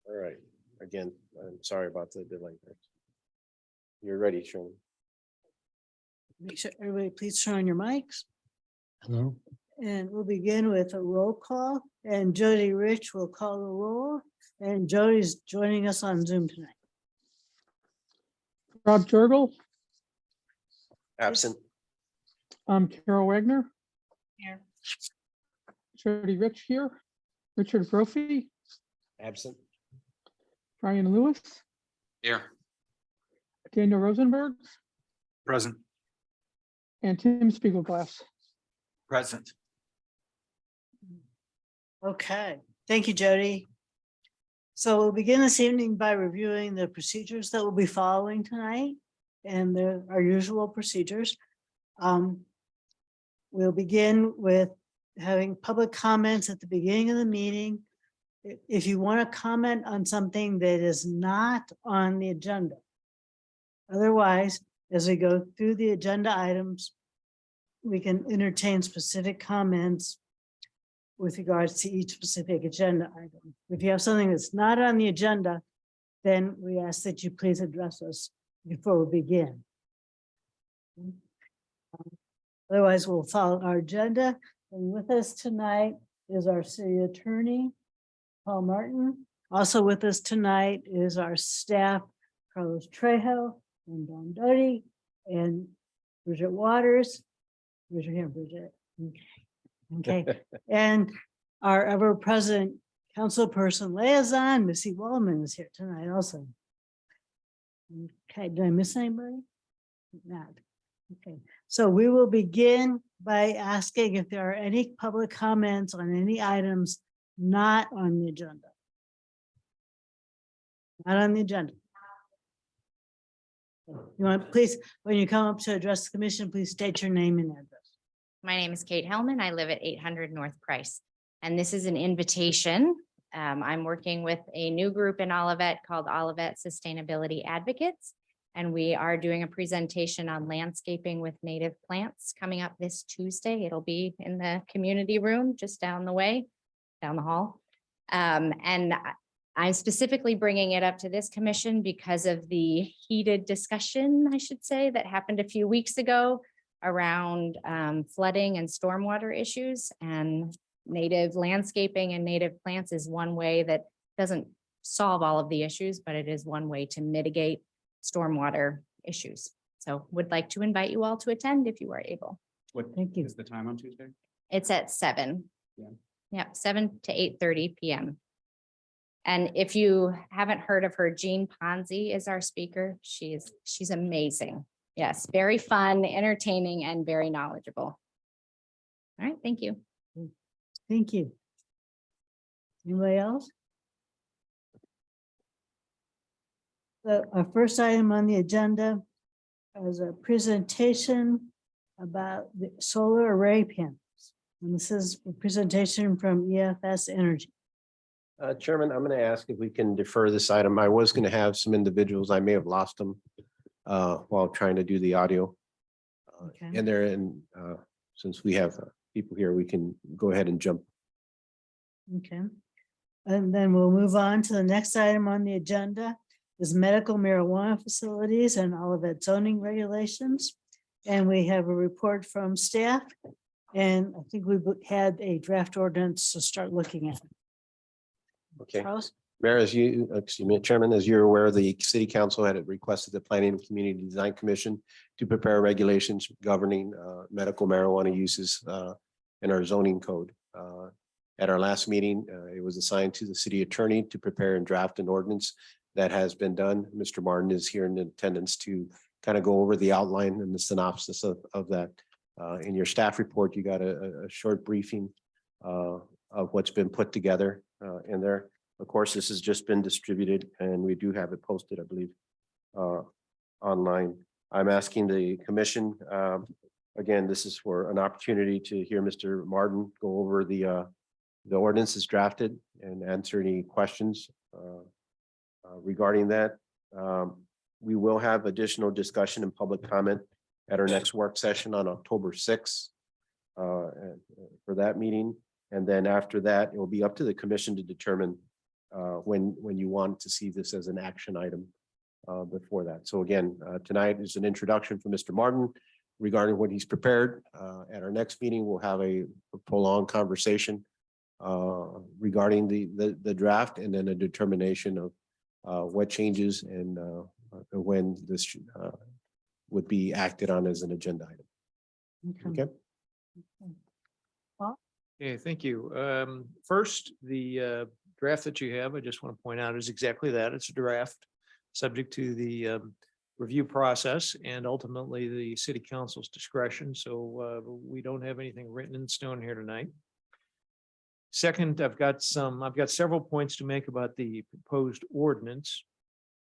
All right. Again, I'm sorry about the delay there. You're ready, Sherman. Make sure everybody please turn on your mics. Hello. And we'll begin with a roll call, and Jody Rich will call the roll, and Jody's joining us on Zoom tonight. Rob Jurgel, Absent. Carol Wagner, Here. Jody Rich here, Richard Brophy, Absent. Brian Lewis, Here. Daniel Rosenberg, Present. and Tim Spiegelglass. Present. Okay, thank you, Jody. So we'll begin this evening by reviewing the procedures that we'll be following tonight, and our usual procedures. We'll begin with having public comments at the beginning of the meeting. If you want to comment on something that is not on the agenda. Otherwise, as we go through the agenda items, we can entertain specific comments with regards to each specific agenda item. If you have something that's not on the agenda, then we ask that you please address us before we begin. Otherwise, we'll follow our agenda. And with us tonight is our city attorney, Paul Martin. Also with us tonight is our staff, Carlos Trejo and Don Doty and Bridget Waters. Raise your hand, Bridget. Okay. And our ever-present councilperson liaison, Missy Wallman, is here tonight also. Okay, did I miss anybody? Not. Okay, so we will begin by asking if there are any public comments on any items not on the agenda. Not on the agenda. You want, please, when you come up to address the commission, please state your name and address. My name is Kate Hellman. I live at 800 North Price, and this is an invitation. I'm working with a new group in Olivet called Olivet Sustainability Advocates, and we are doing a presentation on landscaping with native plants coming up this Tuesday. It'll be in the community room just down the way, down the hall. And I'm specifically bringing it up to this commission because of the heated discussion, I should say, that happened a few weeks ago around flooding and stormwater issues, and native landscaping and native plants is one way that doesn't solve all of the issues, but it is one way to mitigate stormwater issues. So would like to invite you all to attend if you are able. What Thank you. is the time on Tuesday? It's at 7. Yeah. Yeah, 7 to 8:30 p.m. And if you haven't heard of her, Jean Ponzi is our speaker. She's amazing. Yes, very fun, entertaining, and very knowledgeable. All right, thank you. Thank you. Anybody else? Our first item on the agenda is a presentation about the solar array panels. And this is a presentation from EFS Energy. Chairman, I'm going to ask if we can defer this item. I was going to have some individuals, I may have lost them while trying to do the audio. Okay. And they're in, since we have people here, we can go ahead and jump. Okay. And then we'll move on to the next item on the agenda is medical marijuana facilities and Olivet zoning regulations. And we have a report from staff. And I think we've had a draft ordinance to start looking at. Okay. Charles? Mayor, Chairman, as you're aware, the city council had requested the Planning and Community Design Commission to prepare regulations governing medical marijuana uses in our zoning code. At our last meeting, it was assigned to the city attorney to prepare and draft an ordinance. That has been done. Mr. Martin is here in attendance to kind of go over the outline and the synopsis of that. In your staff report, you got a short briefing of what's been put together in there. Of course, this has just been distributed and we do have it posted, I believe, online. I'm asking the commission, again, this is for an opportunity to hear Mr. Martin go over the ordinance is drafted and answer any questions regarding that. We will have additional discussion and public comment at our next work session on October 6th for that meeting. And then after that, it will be up to the commission to determine when you want to see this as an action item before that. So again, tonight is an introduction from Mr. Martin regarding what he's prepared. At our next meeting, we'll have a prolonged conversation regarding the draft, and then a determination of what changes and when this would be acted on as an agenda item. Okay. Okay. Okay, thank you. First, the draft that you have, I just want to point out, is exactly that. It's a draft, subject to the review process and ultimately the city council's discretion. So we don't have anything written in stone here tonight. Second, I've got several points to make about the proposed ordinance.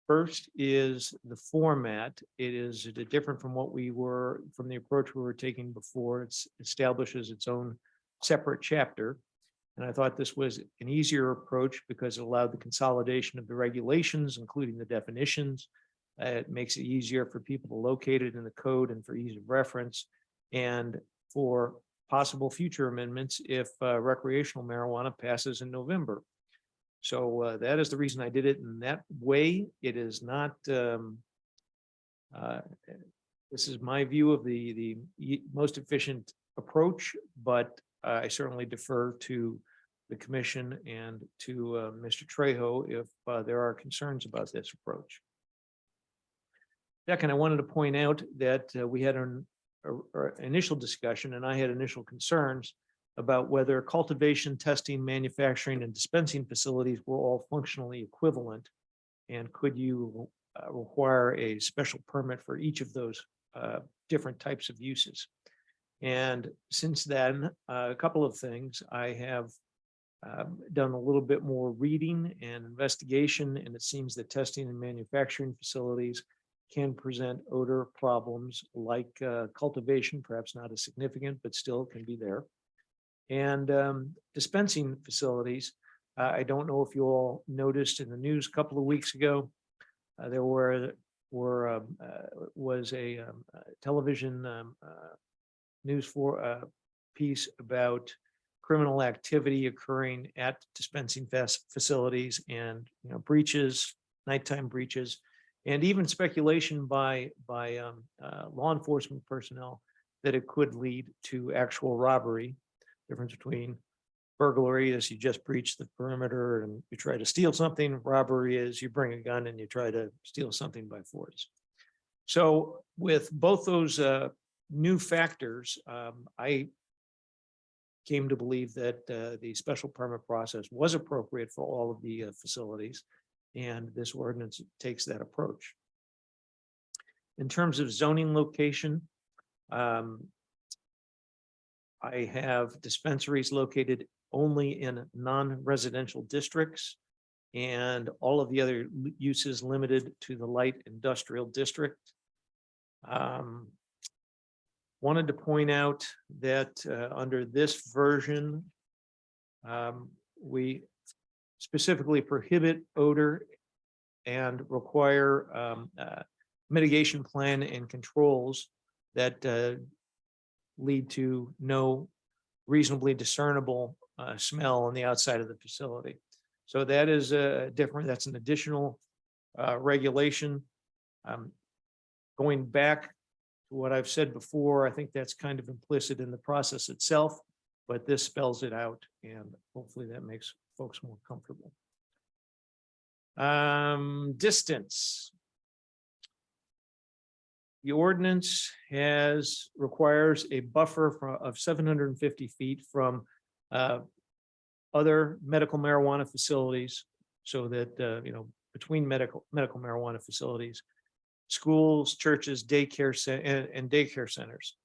First is the format. It is different from the approach we were taking before. It establishes its own separate chapter. And I thought this was an easier approach because it allowed the consolidation of the regulations, including the definitions. It makes it easier for people to locate it in the code and for ease of reference, and for possible future amendments if recreational marijuana passes in November. So that is the reason I did it in that way. It is not, this is my view of the most efficient approach, but I certainly defer to the commission and to Mr. Trejo if there are concerns about this approach. Second, I wanted to point out that we had an initial discussion, and I had initial concerns about whether cultivation, testing, manufacturing, and dispensing facilities were all functionally equivalent, and could you require a special permit for each of those different types of uses. And since then, a couple of things. I have done a little bit more reading and investigation, and it seems that testing and manufacturing facilities can present odor problems like cultivation, perhaps not as significant, but still can be there. And dispensing facilities, I don't know if you all noticed in the news a couple of weeks ago, there was a television news for piece about criminal activity occurring at dispensing facilities, and breaches, nighttime breaches, and even speculation by law enforcement personnel that it could lead to actual robbery. Difference between burglary is you just breach the perimeter and you try to steal something. Robbery is you bring a gun and you try to steal something by force. So with both those new factors, I came to believe that the special permit process was appropriate for all of the facilities, and this ordinance takes that approach. In terms of zoning location, I have dispensaries located only in non-residential districts, and all of the other uses limited to the light industrial district. Wanted to point out that under this version, we specifically prohibit odor and require mitigation plan and controls that lead to no reasonably discernible smell on the outside of the facility. So that is that's an additional regulation. Going back to what I've said before, I think that's kind of implicit in the process itself, but this spells it out, and hopefully that makes folks more comfortable. Distance. The ordinance requires a buffer of 750 feet from other medical marijuana facilities, so that between medical marijuana facilities, schools, churches, daycare and daycare centers.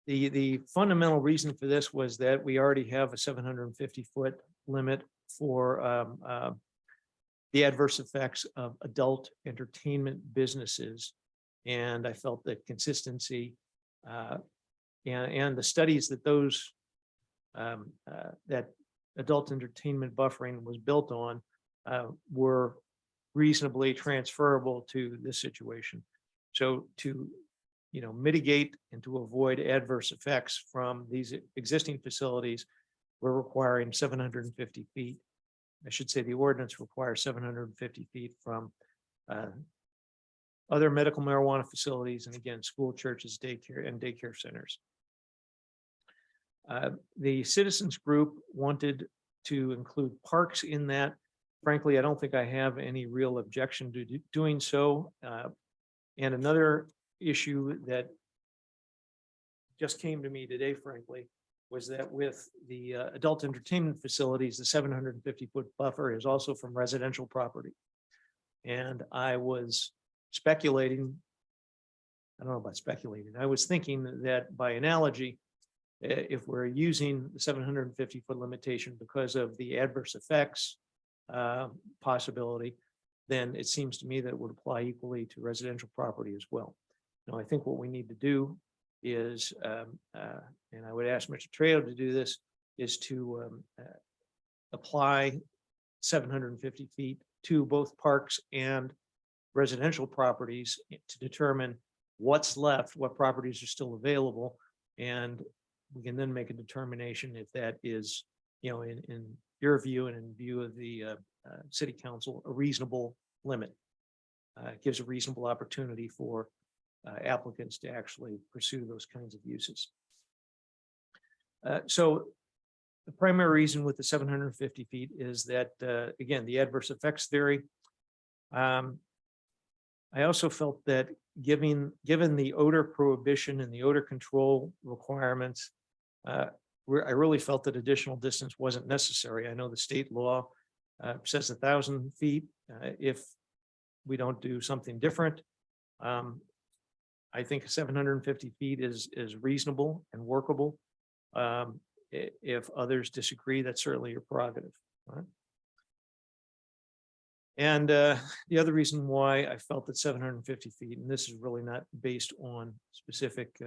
The fundamental reason for this was that we already have a 750-foot limit for the adverse effects of adult entertainment businesses. And I felt that consistency and the studies that that adult entertainment buffering was built on were reasonably transferable to this situation. So to mitigate and to avoid adverse effects from these existing facilities, we're requiring 750 feet. I should say the ordinance requires 750 feet from other medical marijuana facilities, and again, school, churches, daycare, and daycare centers. The citizens group wanted to include parks in that. Frankly, I don't think I have any real objection to doing so. And another issue that just came to me today, frankly, was that with the adult entertainment facilities, the 750-foot buffer is also from residential property. And I was speculating, I don't know about speculating, I was thinking that by analogy, if we're using the 750-foot limitation because of the adverse effects possibility, then it seems to me that it would apply equally to residential property as well. Now, I think what we need to do is, and I would ask Mr. Trejo to do this, is to apply 750 feet to both parks and residential properties to determine what's left, what properties are still available, and we can then make a determination if that is, in your view and in view of the city council, a reasonable limit. It gives a reasonable opportunity for applicants to actually pursue those kinds of uses. So the primary reason with the 750 feet is that, again, the adverse effects theory. I also felt that given the odor prohibition and the odor control requirements, I really felt that additional distance wasn't necessary. I know the state law says 1,000 feet if we don't do something different. I think 750 feet is reasonable and workable. If others disagree, that's certainly your prerogative. Right? And the other reason why I felt that 750 feet, and this is really not based on specific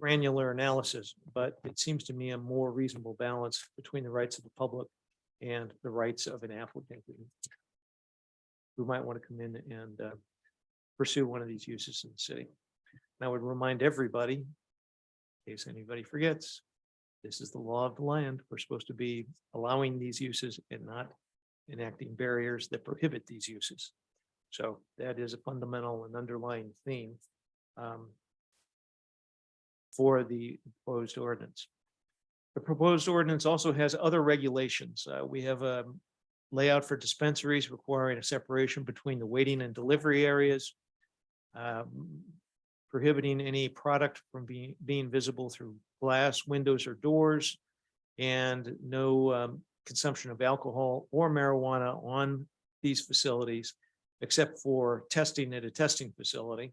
granular analysis, but it seems to me a more reasonable balance between the rights of the public and the rights of an applicant who might want to come in and pursue one of these uses in the city. And I would remind everybody, in case anybody forgets, this is the law of the land. We're supposed to be allowing these uses and not enacting barriers that prohibit these uses. So that is a fundamental and underlying theme for the proposed ordinance. The proposed ordinance also has other regulations. We have a layout for dispensaries requiring a separation between the waiting and delivery areas, prohibiting any product from being visible through glass, windows, or doors, and no consumption of alcohol or marijuana on these facilities, except for testing at a testing facility.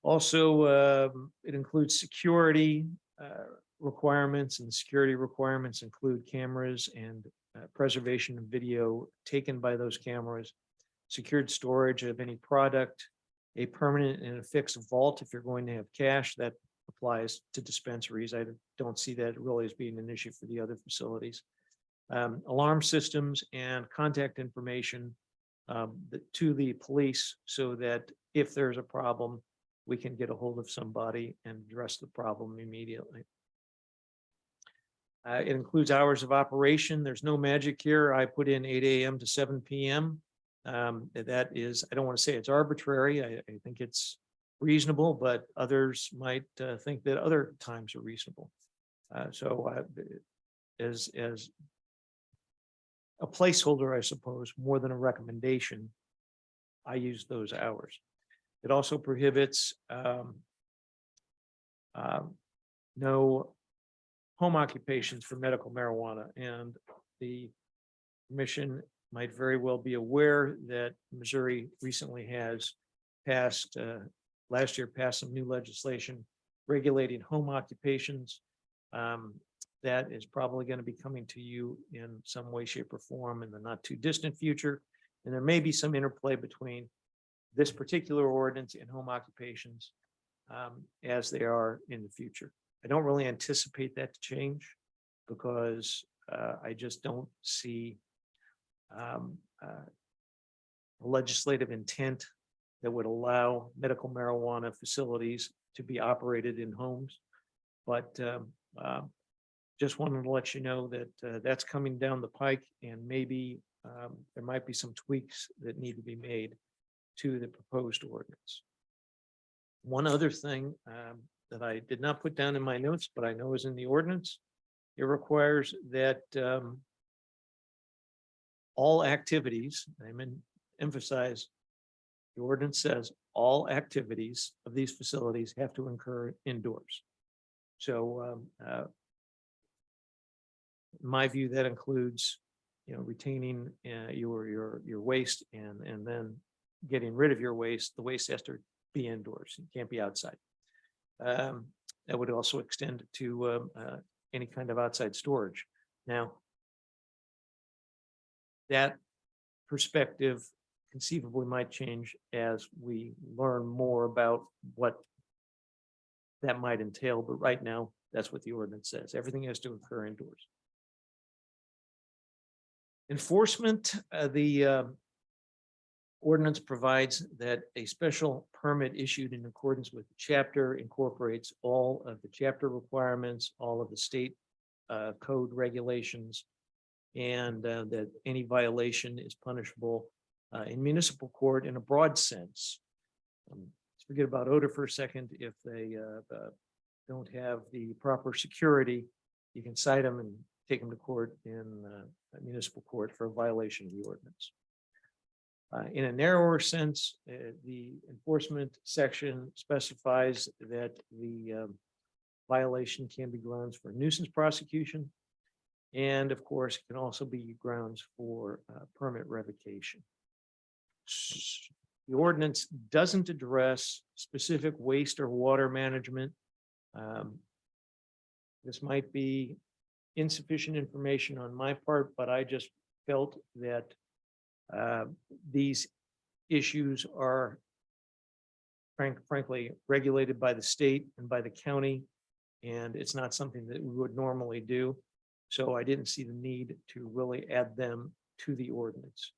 Also, it includes security requirements, and security requirements include cameras and preservation of video taken by those cameras, secured storage of any product, a permanent and a fixed vault if you're going to have cash. That applies to dispensaries. I don't see that really as being an issue for the other facilities. Alarm systems and contact information to the police so that if there's a problem, we can get a hold of somebody and address the problem immediately. It includes hours of operation. There's no magic here. I put in 8 a.m. to 7 p.m. That is, I don't want to say it's arbitrary. I think it's reasonable, but others might think that other times are reasonable. So as a placeholder, I suppose, more than a recommendation, I use those hours. It also prohibits no home occupations for medical marijuana, and the commission might very well be aware that Missouri recently has passed, last year passed some new legislation regulating home occupations. That is probably going to be coming to you in some way, shape, or form in the not too distant future. And there may be some interplay between this particular ordinance and home occupations as they are in the future. I don't really anticipate that to change because I just don't see legislative intent that would allow medical marijuana facilities to be operated in homes. But just wanted to let you know that that's coming down the pike, and maybe there might be some tweaks that need to be made to the proposed ordinance. One other thing that I did not put down in my notes, but I know is in the ordinance, it requires that all activities, emphasize, the ordinance says all activities of these facilities have to occur indoors. So in my view, that includes, retaining your waste and then getting rid of your waste. The waste has to be indoors. It can't be outside. That would also extend to any kind of outside storage. Now, that perspective conceivably might change as we learn more about what that might entail, but right now, that's what the ordinance says. Everything has to occur indoors. Enforcement, the ordinance provides that a special permit issued in accordance with the chapter incorporates all of the chapter requirements, all of the state code regulations, and that any violation is punishable in municipal court in a broad sense. Let's forget about odor for a second. If they don't have the proper security, you can cite them and take them to court in municipal court for a violation of the ordinance. In a narrower sense, the enforcement section specifies that the violation can be grounds for nuisance prosecution. And of course, it can also be grounds for permit revocation. The ordinance doesn't address specific waste or water management. This might be insufficient information on my part, but I just felt that these issues are frankly regulated by the state and by the county, and it's not something that we would normally do. So I didn't see the need to really add them to the ordinance.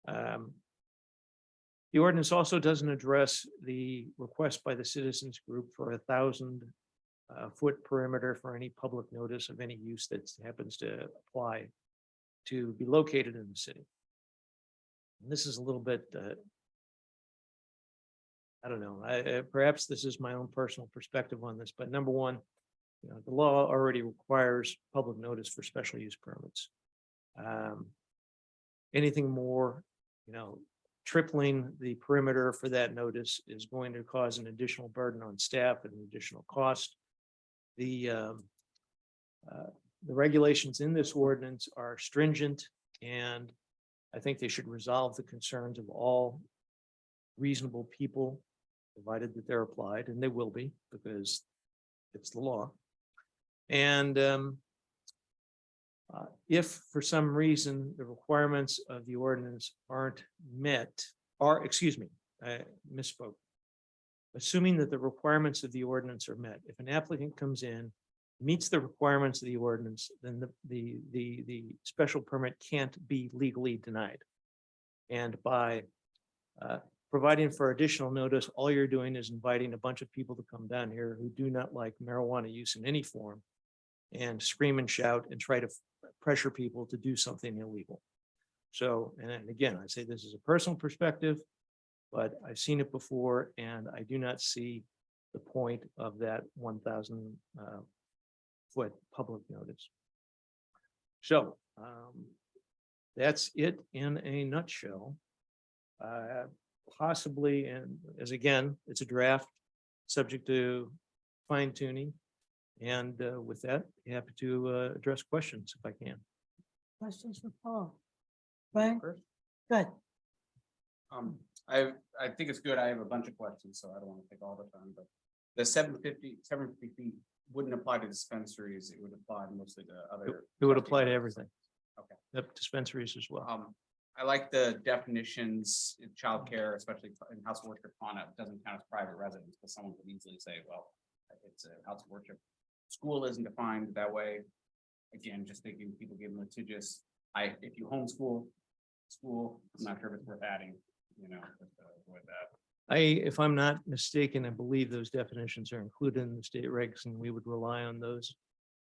The ordinance also doesn't address the request by the citizens group for 1,000 foot perimeter for any public notice of any use that happens to apply to be located in the city. And this is a little bit, I don't know, perhaps this is my own personal perspective on this, but number one, the law already requires public notice for special use permits. Anything more, tripling the perimeter for that notice is going to cause an additional burden on staff and an additional cost. The regulations in this ordinance are stringent, and I think they should resolve the concerns of all reasonable people, provided that they're applied, and they will be, because it's the law. And if for some reason the requirements of the ordinance aren't met, or excuse me, I misspoke. Assuming that the requirements of the ordinance are met, if an applicant comes in, meets the requirements of the ordinance, then the special permit can't be legally denied. And by providing for additional notice, all you're doing is inviting a bunch of people to come down here who do not like marijuana use in any form, and scream and shout and try to pressure people to do something illegal. So, and again, I say this is a personal perspective, but I've seen it before, and I do not see the point of that 1,000 foot public notice. So that's it in a nutshell. Possibly, and as again, it's a draft subject to fine tuning. And with that, happy to address questions if I can. Questions for Paul? Brian? Good. I think it's good. I have a bunch of questions, so I don't want to take all the time, but the 750 feet wouldn't apply to dispensaries. It would apply mostly to other. It would apply to everything. Okay. Yep, dispensaries as well. I like the definitions in childcare, especially in house of worship on it. Doesn't count as private residence, because someone could easily say, well, it's a house of worship. School isn't defined that way. Again, just thinking people get litigious. If you homeschool school, I'm not sure if it's worth adding. you know, with that. If I'm not mistaken, I believe those definitions are included in the state regs and we would rely on those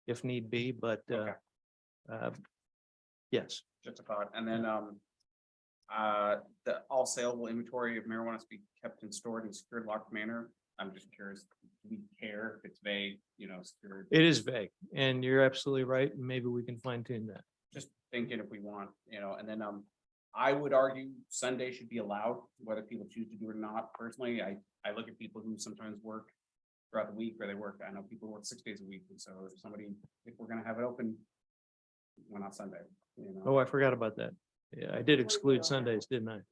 if need be, but, Okay. yes. Just a thought, and then, the all saleable inventory of marijuana to be kept and stored in secured locked manner. I'm just curious, do we care if it's vague, you know, secured? It is vague and you're absolutely right. and Maybe we can fine tune that. Just thinking if we want, you know, and then, I would argue Sunday should be allowed, whether people choose to do it or not. Personally, I look at people who sometimes work throughout the week, or they work, I know people work 6 days a week, and so if somebody, if we're gonna have it open, why not Sunday, you know? Oh, I forgot about that. Yeah, I did exclude Sundays, didn't I?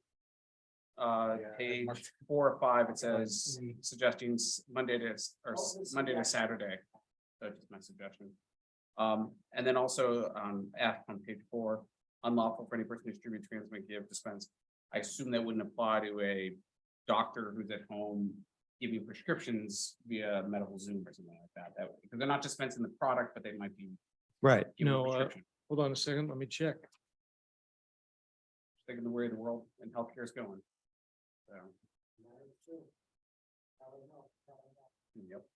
Page 4 or 5, it says suggestions Monday to, Monday to Saturday. That's just my suggestion. And then also on F on page 4, unlawful for any person to distribute, transmit, give, dispense. I assume that wouldn't apply to a doctor who's at home giving prescriptions via medical Zoom or something like that. That, because they're not dispensing the product, but they might be Right. giving a No, prescription. hold on a second. Let me check. Thinking the way the world and healthcare is going. So. Yep.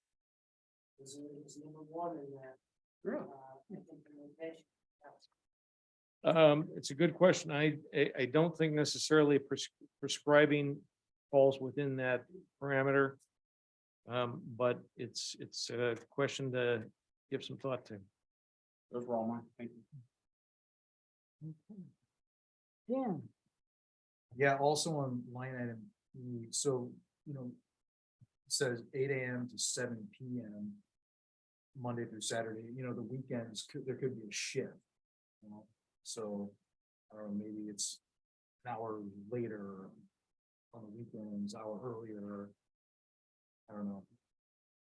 Really? It's a good question. I don't think necessarily prescribing falls within that parameter. But it's a question to give some thought to. Those were all mine. Thank you. Yeah, Yeah, also on line item, E, so, you know, it says 8 AM to 7 PM. Monday through Saturday, you know, the weekends, there could be a shift. You know, so, I don't know, maybe it's an hour later on the weekends, hour earlier. I don't know.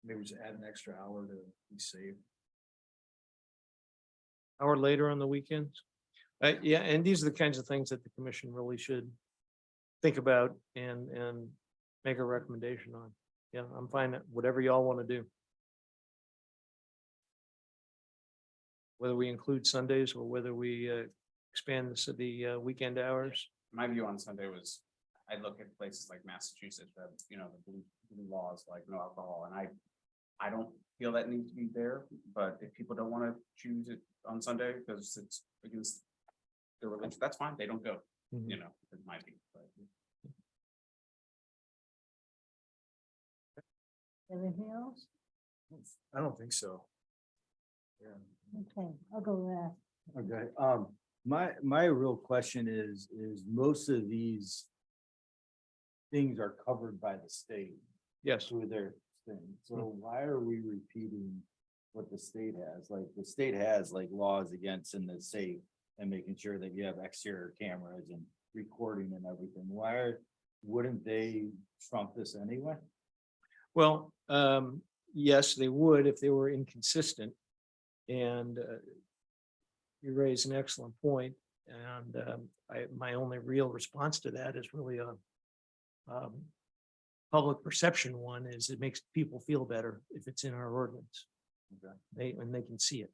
Maybe just add an extra hour to be safe. Hour later on the weekends. Yeah, and these are the kinds of things that the commission really should think about and make a recommendation on. Yeah, I'm fine, whatever y'all want to do. Whether we include Sundays or whether we expand the weekend hours. My view on Sunday was, I look at places like Massachusetts, that, you know, the blue laws, like no alcohol, and I don't feel that needs to be there, but if people don't want to choose it on Sunday because it's against their religion, that's fine, they don't go, you know, it might be. But everything else? I don't think so. Yeah. Okay, I'll go last. Okay, my real question is most of these things are covered by the state Yes, through their thing, so why are we repeating what the state has? Like, the state has like laws against in the safe and making sure that you have exterior cameras and recording and everything. Wouldn't they trump this anyway? well, yes, they would if they were inconsistent. And you raise an excellent point. And my only real response to that is really a public perception one, is it makes people feel better if it's in our ordinance. Okay. And they can see it.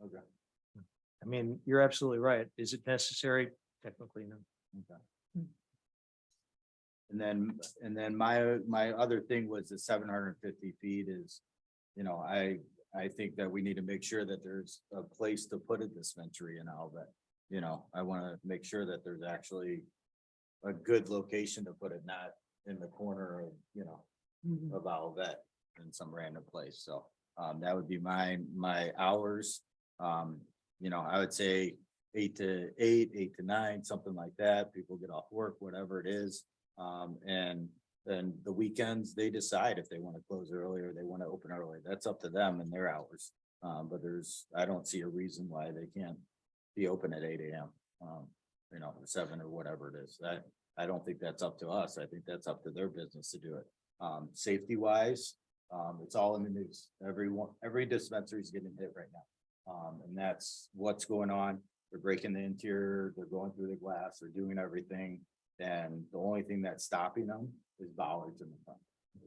Okay. I mean, you're absolutely right. Is it necessary? Technically, no. Okay. And then my other thing was the 750 feet is, you know, I think that we need to make sure that there's a place to put a dispensary and all that. You know, I want to make sure that there's actually a good location to put it, not in the corner of, you know, Mhm. of Olivet in some random place. So that would be my hours. You know, I would say 8 to 8, 8 to 9, something like that. People get off work, whatever it is. And then the weekends, they decide if they want to close early or they want to open early. That's up to them and their hours. But I don't see a reason why they can't be open at 8 AM. You know, or 7 or whatever it is. I don't think that's up to us. I think that's up to their business to do it. Safety wise, it's all in the news. Every dispensary is getting hit right now. And that's what's going on. They're breaking the interior, they're going through the glass, they're doing everything. And the only thing that's stopping them is bollards in the front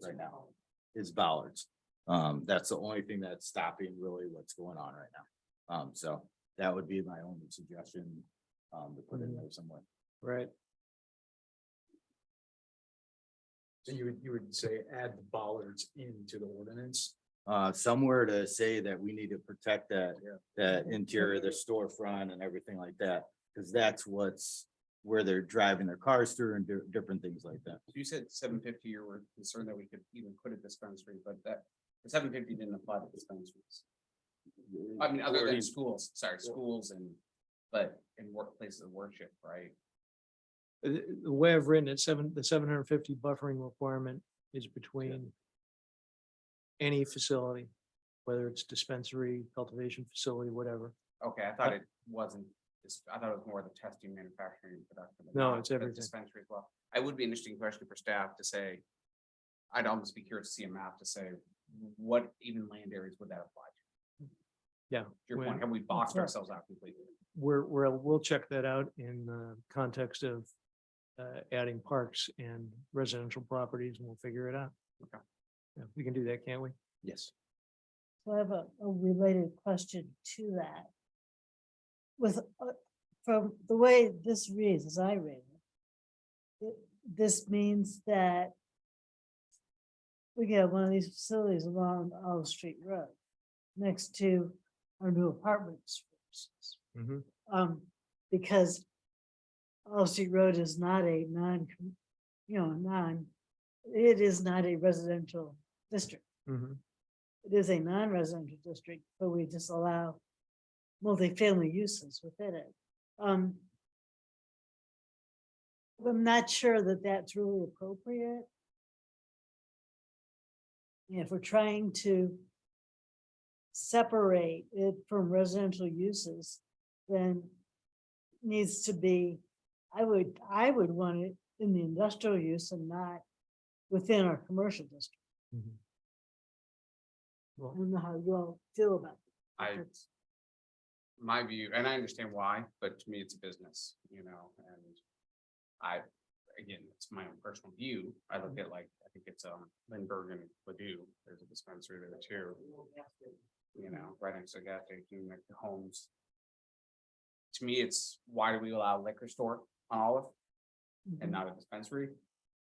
right now. Is bollards. That's the only thing that's stopping really what's going on right now. So that would be my only suggestion, to put in there somewhere. Right. So you would say add the bollards into the ordinance? Somewhere to say that we need to protect that interior, the storefront and everything like that. Cause that's where they're driving their cars through and different things like that. You said 750, you were concerned that we could even put a dispensary, but that, the 750 didn't apply to dispensaries. I mean, other than schools, sorry, schools but in workplaces of worship, right? The way I've written it, the 750 buffering requirement is between any facility, whether it's dispensary, cultivation facility, whatever. Okay, I thought it wasn't, I thought it was more the testing, manufacturing, and production. but No, not it's the everything. Dispensary as well. I would be an interesting question for staff to say, I'd almost be curious to see a map to say, what even land areas would that apply to? Yeah. To your when- point, have we boxed right. ourselves out completely? We'll check that out in the context of adding parks and residential properties, and we'll figure it out. Okay. Yeah, we can do that, can't we? Yes. So I have a related question to that. With, from the way this reads, as I read it, this means that we get one of these facilities along Olive Street Road, next to our new apartments. for instance. Because Olive Street Road is not a it is not a residential district. Mhm. It is a non-residential district, but we just allow multifamily uses within it. I'm not sure that that's really appropriate. If we're trying to separate it from residential uses, then needs to be, I would want it in the industrial use and not within our commercial district. Mhm. I Well, don't know how you all feel about it. My view, and I understand why, but to me, it's a business, and again, it's my own personal view. I look at I think it's Lindbergh and Ladue, there's a dispensary there too. Right next to the gas station, like the homes. To me, it's why do we allow liquor store on Olive and not a dispensary?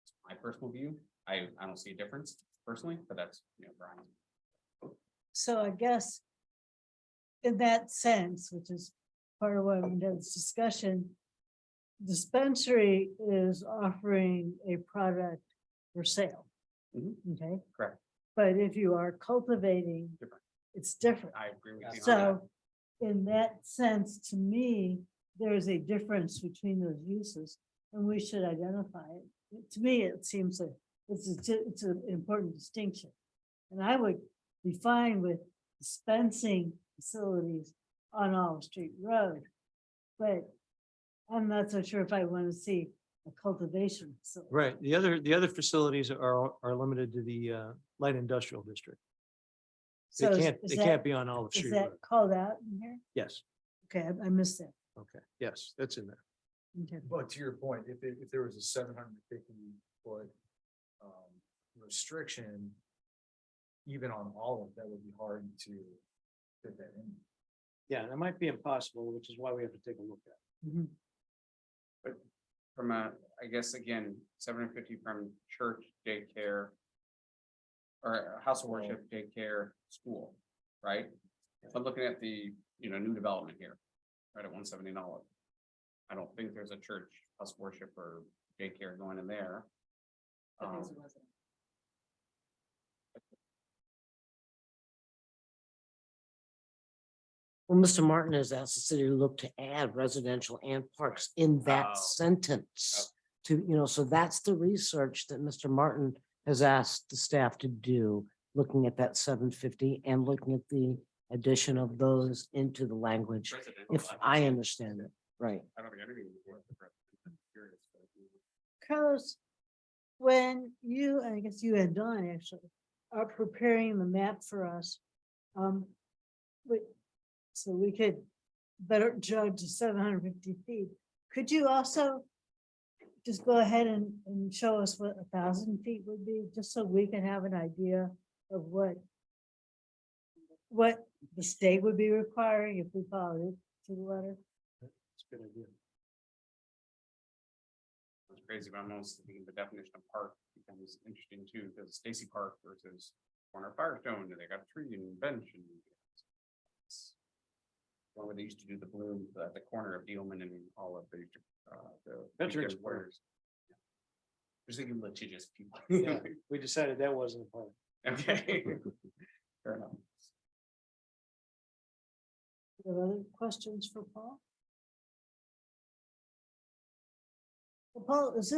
It's my personal view. I don't see a difference personally, but that's, Brian. So I guess in that sense, which is part of what we did this discussion, dispensary is offering a product for sale. Mhm. Okay. Correct. But if you are cultivating, Different. it's different. I agree with you on that. So in that sense, to me, there's a difference between those uses and we should identify it. To me, it seems that it's an important distinction. And I would be fine with dispensing facilities on Olive Street Road. But I'm not so sure if I want to see a cultivation facility. right. The other facilities are limited to the light industrial district. So They is can't that- be on Olive Is Street that Road. called out in here? Yes. Okay, I missed that. Okay. Yes, that's in there. Okay. But to your point, if there was a 750-foot restriction, even on all of that would be hard to fit that in. Yeah, that might be impossible, which is why we have to take a look at it. Mhm. From I guess, again, 750 from church, daycare. Or a house of worship, daycare, school, right? If I'm looking at the, new development here, right at 170 Olive. I don't think there's a church, house of worship or daycare going in there. Well, Mr. Martin has asked the city to look to add residential and parks in Oh. that sentence. To, so that's the research that Mr. Martin has asked the staff to do, looking at that 750 and looking at the addition of those into the language, if I understand it, right? I don't think anything. Would work with residential. I'm curious, but- Carlos, when you, and I guess you and Dawn actually, are preparing the map for us, so we could better judge the 750 feet, could you also just go ahead and show us what 1,000 feet would be, just so we can have an idea of what the state would be requiring if we followed it to the letter? It's a good idea. It's crazy, but I'm almost thinking the definition of park becomes interesting too, because Stacy Park versus corner of Firestone, and they got a tree and bench and. One where they used to do the bloom at the corner of Dealman and all of the Veterans weekend warriors. Just thinking litigious people. Yeah, we decided that wasn't a part. Okay. Fair enough. Are there other questions for Paul? Well, Paul, is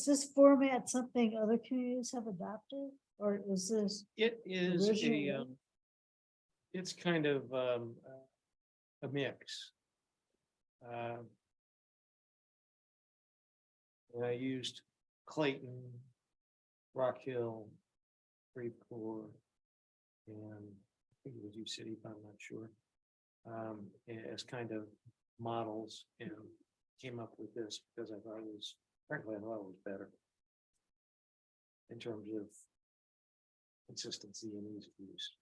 this format something other communities have adopted, or is this? It is Originally- it's kind of a mix. I used Clayton, Rock Hill, Freeport, and I think it was U City, but I'm not sure. As kind of models, and came up with this because I thought it was, frankly, I thought it was better in terms of consistency and ease of use.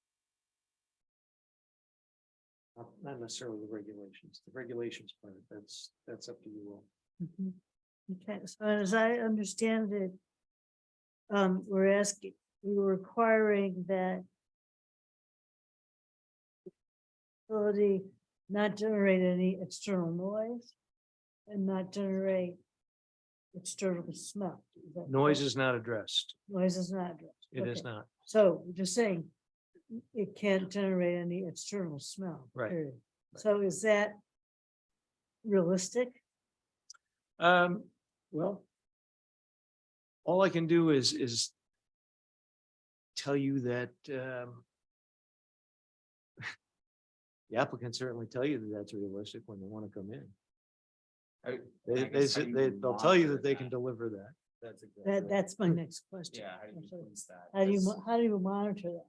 Not necessarily the regulations, the regulations part, that's up to you all. Mhm. Okay, so as I understand it, we're requiring that facility not generate any external noise and not generate external smell. Is that Noise correct? is not addressed. Noise is not addressed. It is Okay. not. So we're just saying it can't generate any external smell. Right. period. Right. So is that realistic? Well, all I can do is tell you that the applicants certainly tell you that that's realistic when they want to come in. I They guess how do you they'll tell you monitor that they can that? deliver that. That's exactly. That's my next question. Yeah, how do you Absolutely. police that? How do you, Because- how do you monitor that?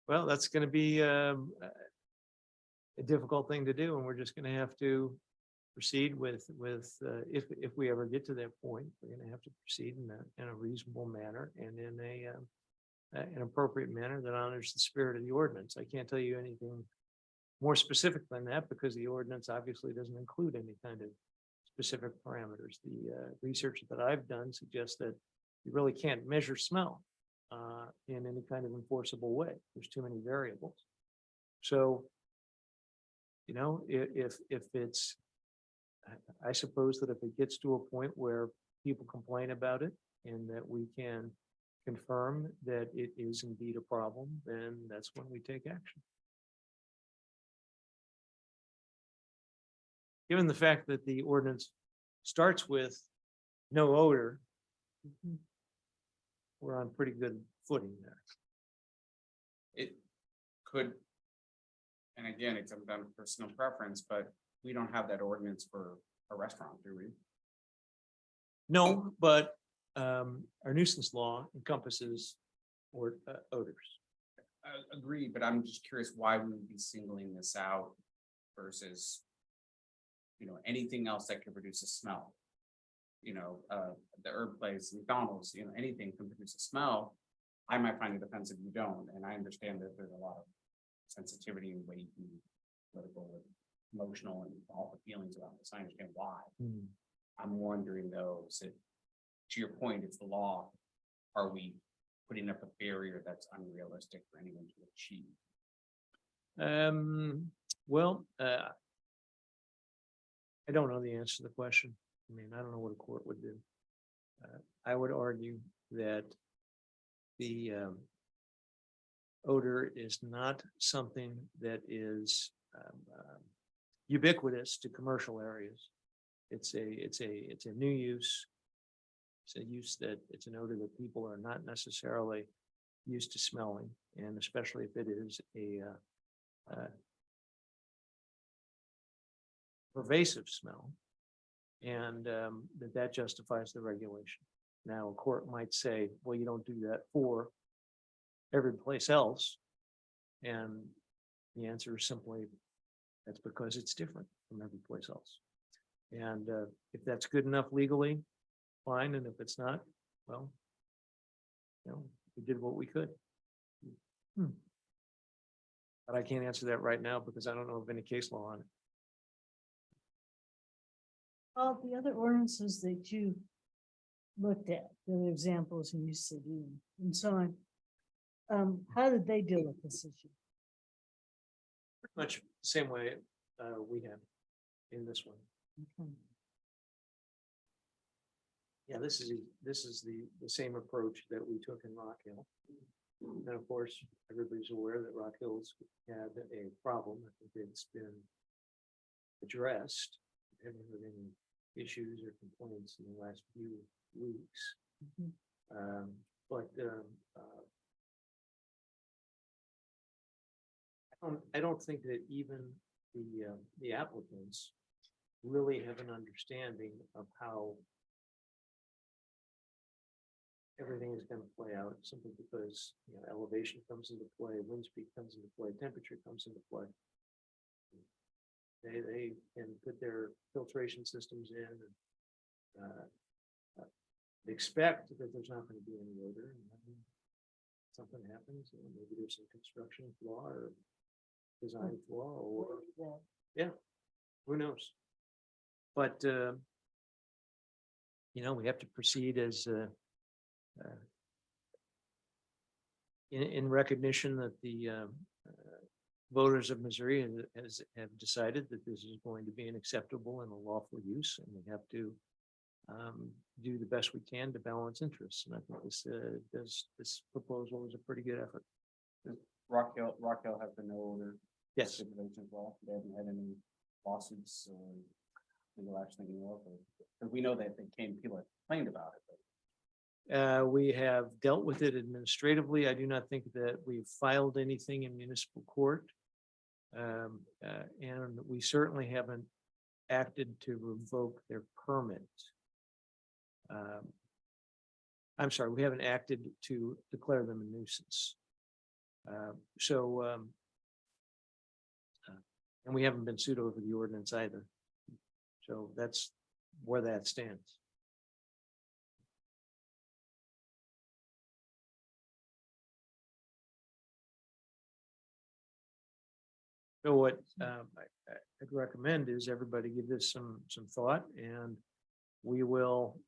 Well, that's going to be a difficult thing to do, and we're just going to have to proceed with if we ever get to that point, we're going to have to proceed in a reasonable manner and in an appropriate manner that honors the spirit of the ordinance. I can't tell you anything more specific than that because the ordinance obviously doesn't include any kind of specific parameters. The research that I've done suggests that you really can't measure smell in any kind of enforceable way. There's too many variables. So, you know, if it's, I suppose that if it gets to a point where people complain about it and that we can confirm that it is indeed a problem, then that's when we take action. Given the fact that the ordinance starts with no odor, we're on pretty good footing there. It could. And again, it's about personal preference, but we don't have that ordinance for a restaurant, do we? No, but our nuisance law encompasses odors. Agreed, but I'm just curious why we would be singling this out versus. Anything else that could produce a smell. The herb place, McDonald's, anything can produce a smell. I might find it offensive, you don't, and I understand that there's a lot of sensitivity and weight and political and emotional and all the feelings around this. I understand why. I'm wondering though, is it, to your point, it's the law. Are we putting up a barrier that's unrealistic for anyone to achieve? Well, I don't know the answer to the question. I mean, I don't know what a court would do. I would argue that the odor is not something that is ubiquitous to commercial areas. It's a new use. It's a use that it's an odor that people are not necessarily used to smelling, and especially if it is a pervasive smell, and that justifies the regulation. Now, a court might say, well, you don't do that for every place else. And the answer is simply, that's because it's different from every place else. And if that's good enough legally, fine. And if it's not, well, we did what we could. But I can't answer that right now because I don't know of any case law on it. All the other ordinances that you looked at, the other examples in your city and so on. How did they deal with this issue? Much the same way we have in this one. Okay. Yeah, this is the same approach that we took in Rock Hill. And of course, everybody's aware that Rock Hill's had a problem. I think it's been addressed. I haven't heard any issues or complaints in the last few weeks. Mhm. But I don't think that even the applicants really have an understanding of how everything is going to play out, simply because, you know, elevation comes into play, wind speed comes into play, temperature comes into play. They can put their filtration systems in and expect that there's not going to be any odor. And then something happens, and maybe there's some construction flaw or design flaw, or who knows? But you know, we have to proceed as in recognition that the voters of Missouri have decided that this is going to be an acceptable and a lawful use, and we have to do the best we can to balance interests. And I think this proposal is a pretty good effort. Rock Hill has been no odor. Yes. Stipulation as well. They haven't had any lawsuits or legal action that you know of, but we know that people have complained about it. We have dealt with it administratively. I do not think that we've filed anything in municipal court. And we certainly haven't acted to revoke their permit. I'm sorry, we haven't acted to declare them a nuisance. And we haven't been sued over the ordinance either. So that's where that stands. So what I'd recommend is everybody give this some thought, and we will,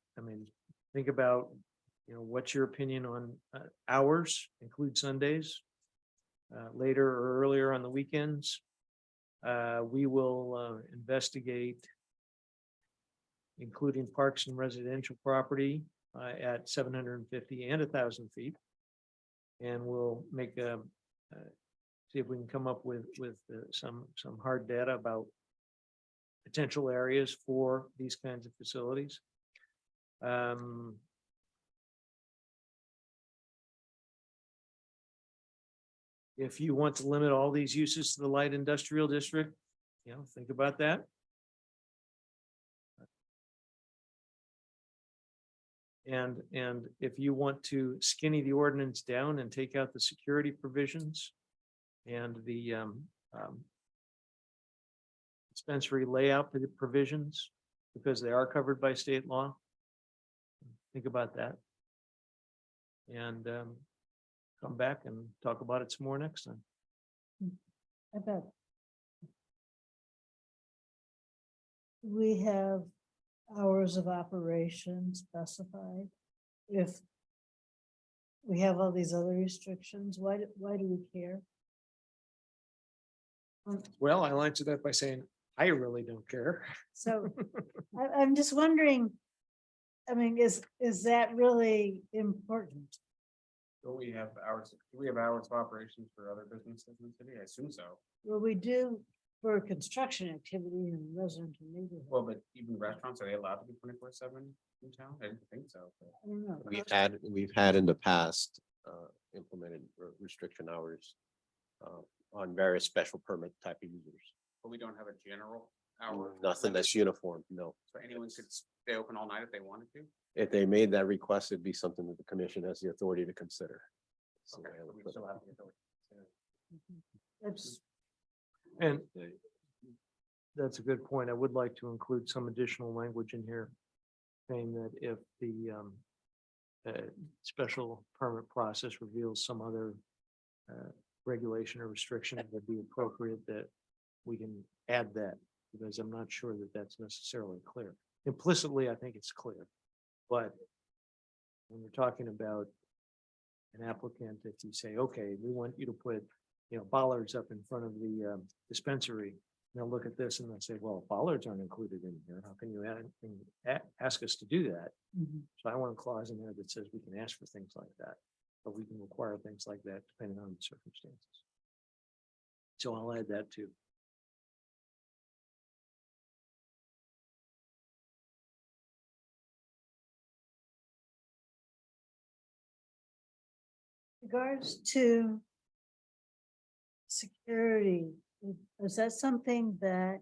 think about, what's your opinion on hours, include Sundays, later or earlier on the weekends. We will investigate including parks and residential property at 750 and 1,000 feet. And we'll make see if we can come up with some hard data about potential areas for these kinds of facilities. If you want to limit all these uses to the light industrial district, think about that. And if you want to skinny the ordinance down and take out the security provisions and the dispensary layout provisions, because they are covered by state law, think about that. And come back and talk about it some more next time. I bet. We have hours of operation specified. If we have all these other restrictions, why do we care? Well, I'll answer that by saying, I really don't care. So I'm just wondering, is that really important? Do we have hours of operations for other businesses in the city? I assume so. Well, we do for construction activity in residential neighborhood. Well, but even restaurants, are they allowed to be 24/7 in town? I didn't think so. but- I don't know. We've had in the past implemented restriction hours on various special permit type of users. But we don't have a general hour. Nothing that's uniform, no. So anyone could stay open all night if they wanted to. If they made that request, it'd be something that the commission has the authority to consider. So Okay, I would we put still it. have the authority. That's, And that's a good point. I would like to include some additional language in here saying that if the special permit process reveals some other regulation or restriction, it would be appropriate that we can add that, because I'm not sure that that's necessarily clear. Implicitly, I think it's clear, but when we're talking about an applicant, if you say, okay, we want you to put, bollards up in front of the dispensary, they'll look at this and they'll say, well, bollards aren't included in here. How can you ask us to do that? Mhm. So I want a clause in there that says we can ask for things like that, but we can require things like that depending on the circumstances. So I'll add that too. Regards to security, is that something that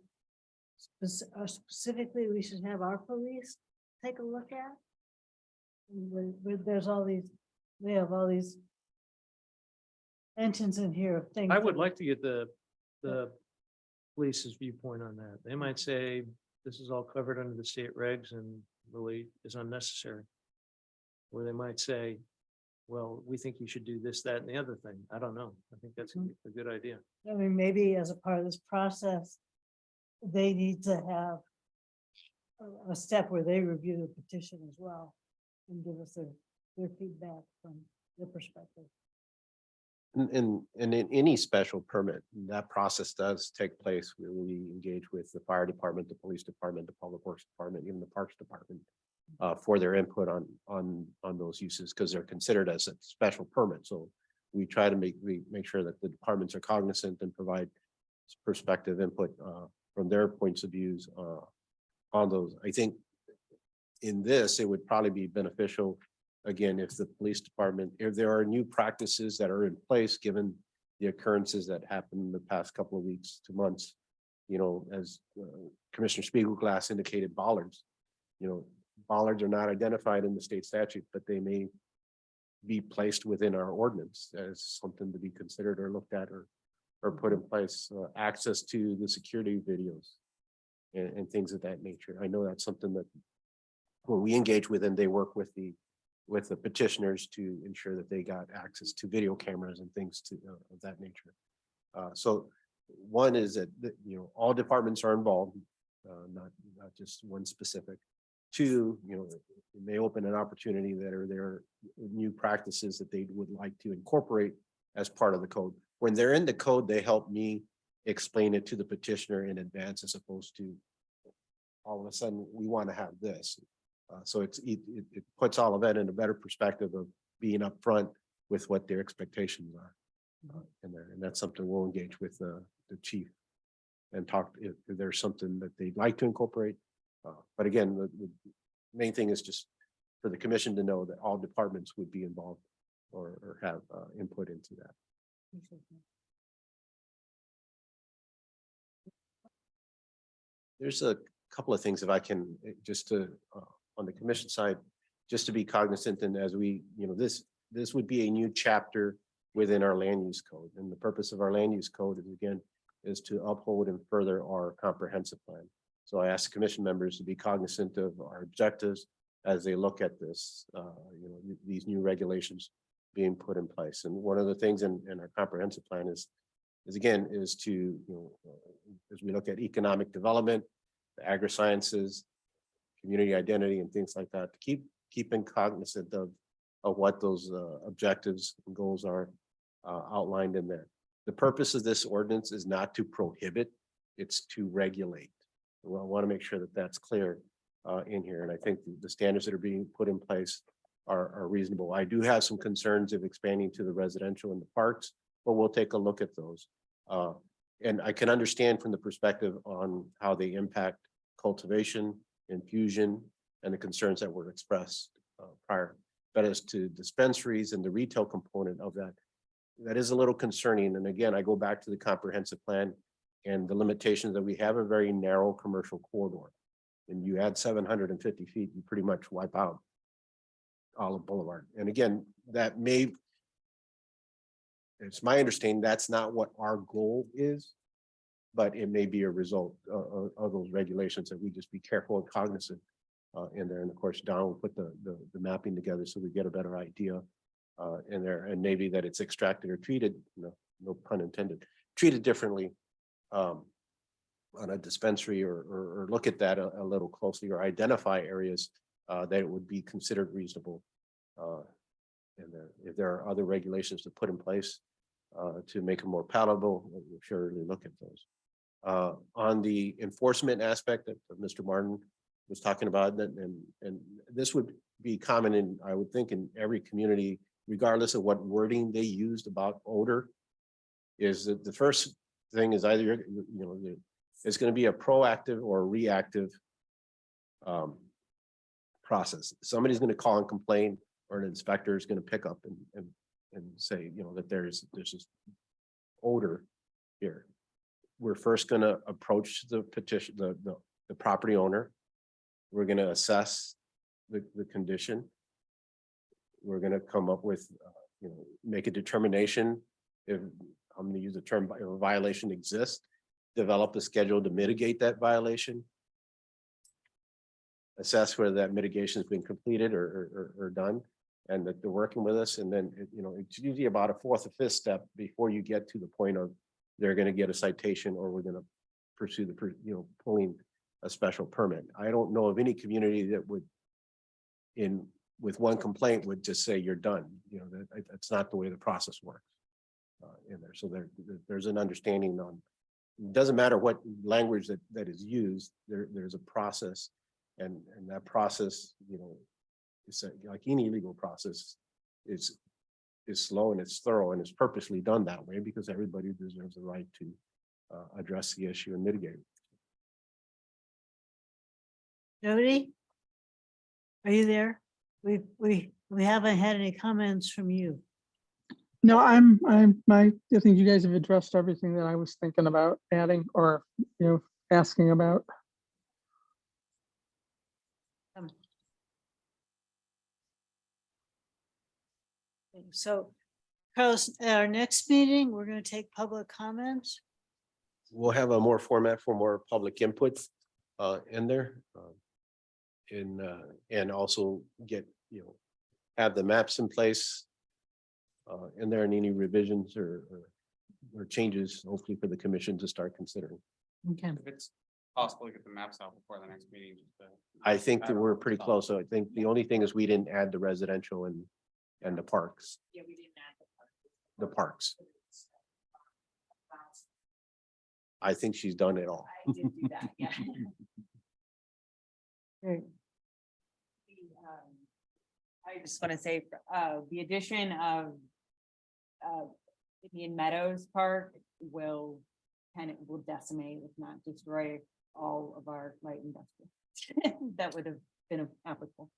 specifically we should have our police take a look at? There's all these, we have all these mentions in here of things. I would like to get the police's viewpoint on that. They might say this is all covered under the state regs and really is unnecessary. Or they might say, well, we think you should do this, that, and the other thing. I don't know. I think that's a good idea. I mean, maybe as a part of this process, they need to have a step where they review the petition as well and give us their feedback from their perspective. And in any special permit, that process does take place where we engage with the fire department, the police department, the public works department, even the parks department for their input on those uses, because they're considered as a special permit. So we try to make sure that the departments are cognizant and provide perspective input from their points of views on those. I think in this, it would probably be beneficial, again, if the police department, if there are new practices that are in place, given the occurrences that happened in the past couple of weeks to months, as Commissioner Spiegelglass indicated, bollards, bollards are not identified in the state statute, but they may be placed within our ordinance as something to be considered or looked at or put in place, access to the security videos and things of that nature. I know that's something that when we engage with them, they work with the petitioners to ensure that they got access to video cameras and things of that nature. So one is that, all departments are involved, not just one specific. Two, it may open an opportunity that are there new practices that they would like to incorporate as part of the code. When they're in the code, they help me explain it to the petitioner in advance, as opposed to all of a sudden we want to have this. So it puts all of that in a better perspective of being upfront with what their expectations are in there. And that's something we'll engage with the chief and talk if there's something that they'd like to incorporate. But again, the main thing is just for the commission to know that all departments would be involved or have input into that. There's a couple of things if I can just to on the commission side, just to be cognizant, and as we, this would be a new chapter within our land use code. And the purpose of our land use code is to uphold and further our comprehensive plan. So I ask commission members to be cognizant of our objectives as they look at this, these new regulations being put in place. And one of the things in our comprehensive plan is to, as we look at economic development, the agri-sciences, community identity and things like that, to keeping cognizant of what those objectives and goals are outlined in there. The purpose of this ordinance is not to prohibit, it's to regulate. Well, I want to make sure that that's clear in here. And I think the standards that are being put in place are reasonable. I do have some concerns of expanding to the residential and the parks, but we'll take a look at those. And I can understand from the perspective on how they impact cultivation, infusion, and the concerns that were expressed prior. But as to dispensaries and the retail component of that, that is a little concerning. And again, I go back to the comprehensive plan and the limitations that we have a very narrow commercial corridor. And you add 750 feet, you pretty much wipe out Olive Boulevard. And again, it's my understanding that's not what our goal is, but it may be a result of those regulations that we just be careful and cognizant in there. And of course, Don will put the mapping together so we get a better idea in there, and maybe that it's extracted or treated, no pun intended, treated differently on a dispensary or look at that a little closely or identify areas that would be considered reasonable And if there are other regulations to put in place to make them more palatable, we'll surely look at those. On the enforcement aspect that Mr. Martin was talking about, and this would be common in, I would think, in every community, regardless of what wording they used about odor, is that the first thing is either, it's going to be a proactive or reactive process. Somebody's going to call and complain, or an inspector is going to pick up and say, that there's this odor here. We're first going to approach the petition, the property owner. We're going to assess the condition. We're going to come up with, make a determination if, I'm going to use the term, if a violation exists, develop a schedule to mitigate that violation, assess whether that mitigation has been completed or done, and that they're working with us. And then, it's usually about a fourth or fifth step before you get to the point of they're going to get a citation, or we're going to pursue the, pulling a special permit. I don't know of any community that would, with one complaint, would just say you're done. That's not the way the process works in there. So there's an understanding on, it doesn't matter what language that is used, there's a process, and that process, it's like any legal process, is slow and it's thorough, and it's purposely done that way because everybody deserves the right to address the issue and mitigate it. Jody? Are you there? We haven't had any comments from you. No, I think you guys have addressed everything that I was thinking about adding or, asking about. So, Carlos, at our next meeting, we're going to take public comments. We'll have a more format for more public input in there. And also get, have the maps in place in there, and any revisions or changes, hopefully for the commission to start considering. Okay. If it's possible to get the maps out before the next meeting. I think that we're pretty close. So I think the only thing is we didn't add the residential and the parks. Yeah, we didn't add The parks. I think she's done it all. I did do that, yeah. Great. I just want to say, the addition of Indian Meadows Park will decimate, if not destroy, all of our light industrial. That would have been applicable.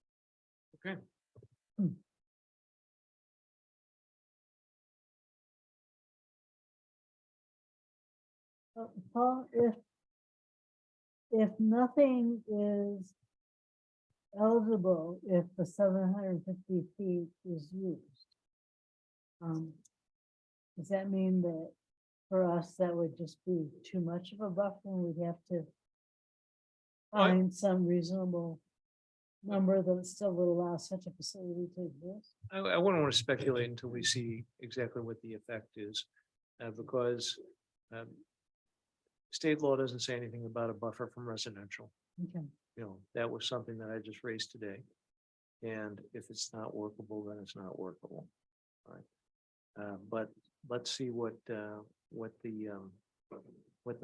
Okay. Paul, if nothing is eligible, if the 750 feet is used, does that mean that for us, that would just be too much of a buffer and we'd have to find some reasonable number that still would allow such a facility to exist? I wouldn't want to speculate until we see exactly what the effect is, because state law doesn't say anything about a buffer from residential. Okay. That was something that I just raised today. And if it's not workable, then it's not workable. Right. But let's see what the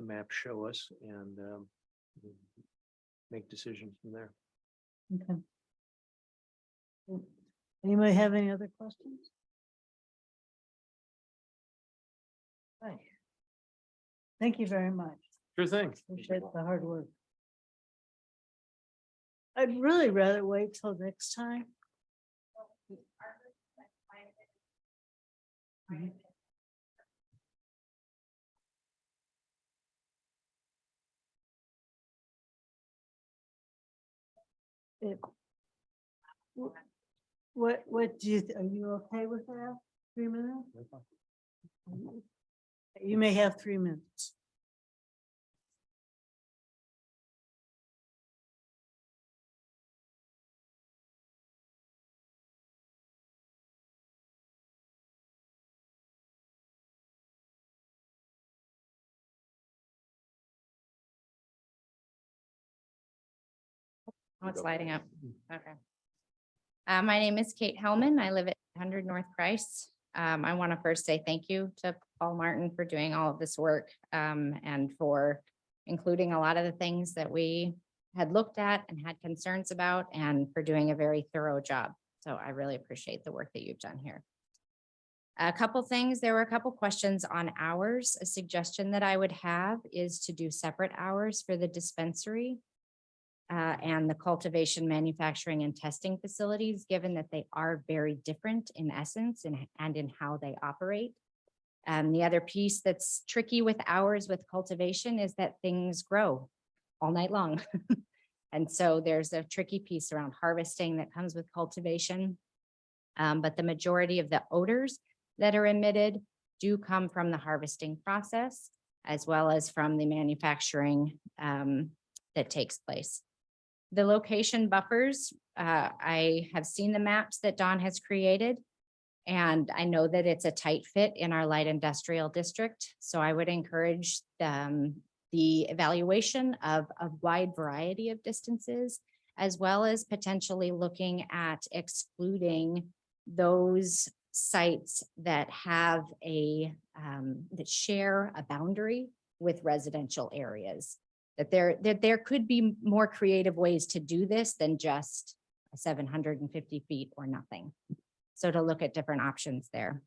maps show us, and make decisions from there. Okay. Anybody have any other questions? Hi. Thank you very much. Sure thing. Appreciate the hard work. I'd really rather wait till next time. Mhm. What do you, are you okay with that? 3 minutes? You may have 3 minutes. Oh, it's lighting up. Okay. My name is Kate Hellman. I live at 100 North Price. I want to first say thank you to Paul Martin for doing all of this work and for including a lot of the things that we had looked at and had concerns about, and for doing a very thorough job. So I really appreciate the work that you've done here. A couple things, there were a couple questions on hours. A suggestion that I would have is to do separate hours for the dispensary and the cultivation, manufacturing, and testing facilities, given that they are very different in essence and in how they operate. The other piece that's tricky with hours with cultivation is that things grow all night long. And so there's a tricky piece around harvesting that comes with cultivation. But the majority of the odors that are emitted do come from the harvesting process, as well as from the manufacturing that takes place. The location buffers, I have seen the maps that Dawn has created, and I know that it's a tight fit in our light industrial district. So I would encourage the evaluation of a wide variety of distances, as well as potentially looking at excluding those sites that have that share a boundary with residential areas. That there could be more creative ways to do this than just 750 feet or nothing. So to look at different options there.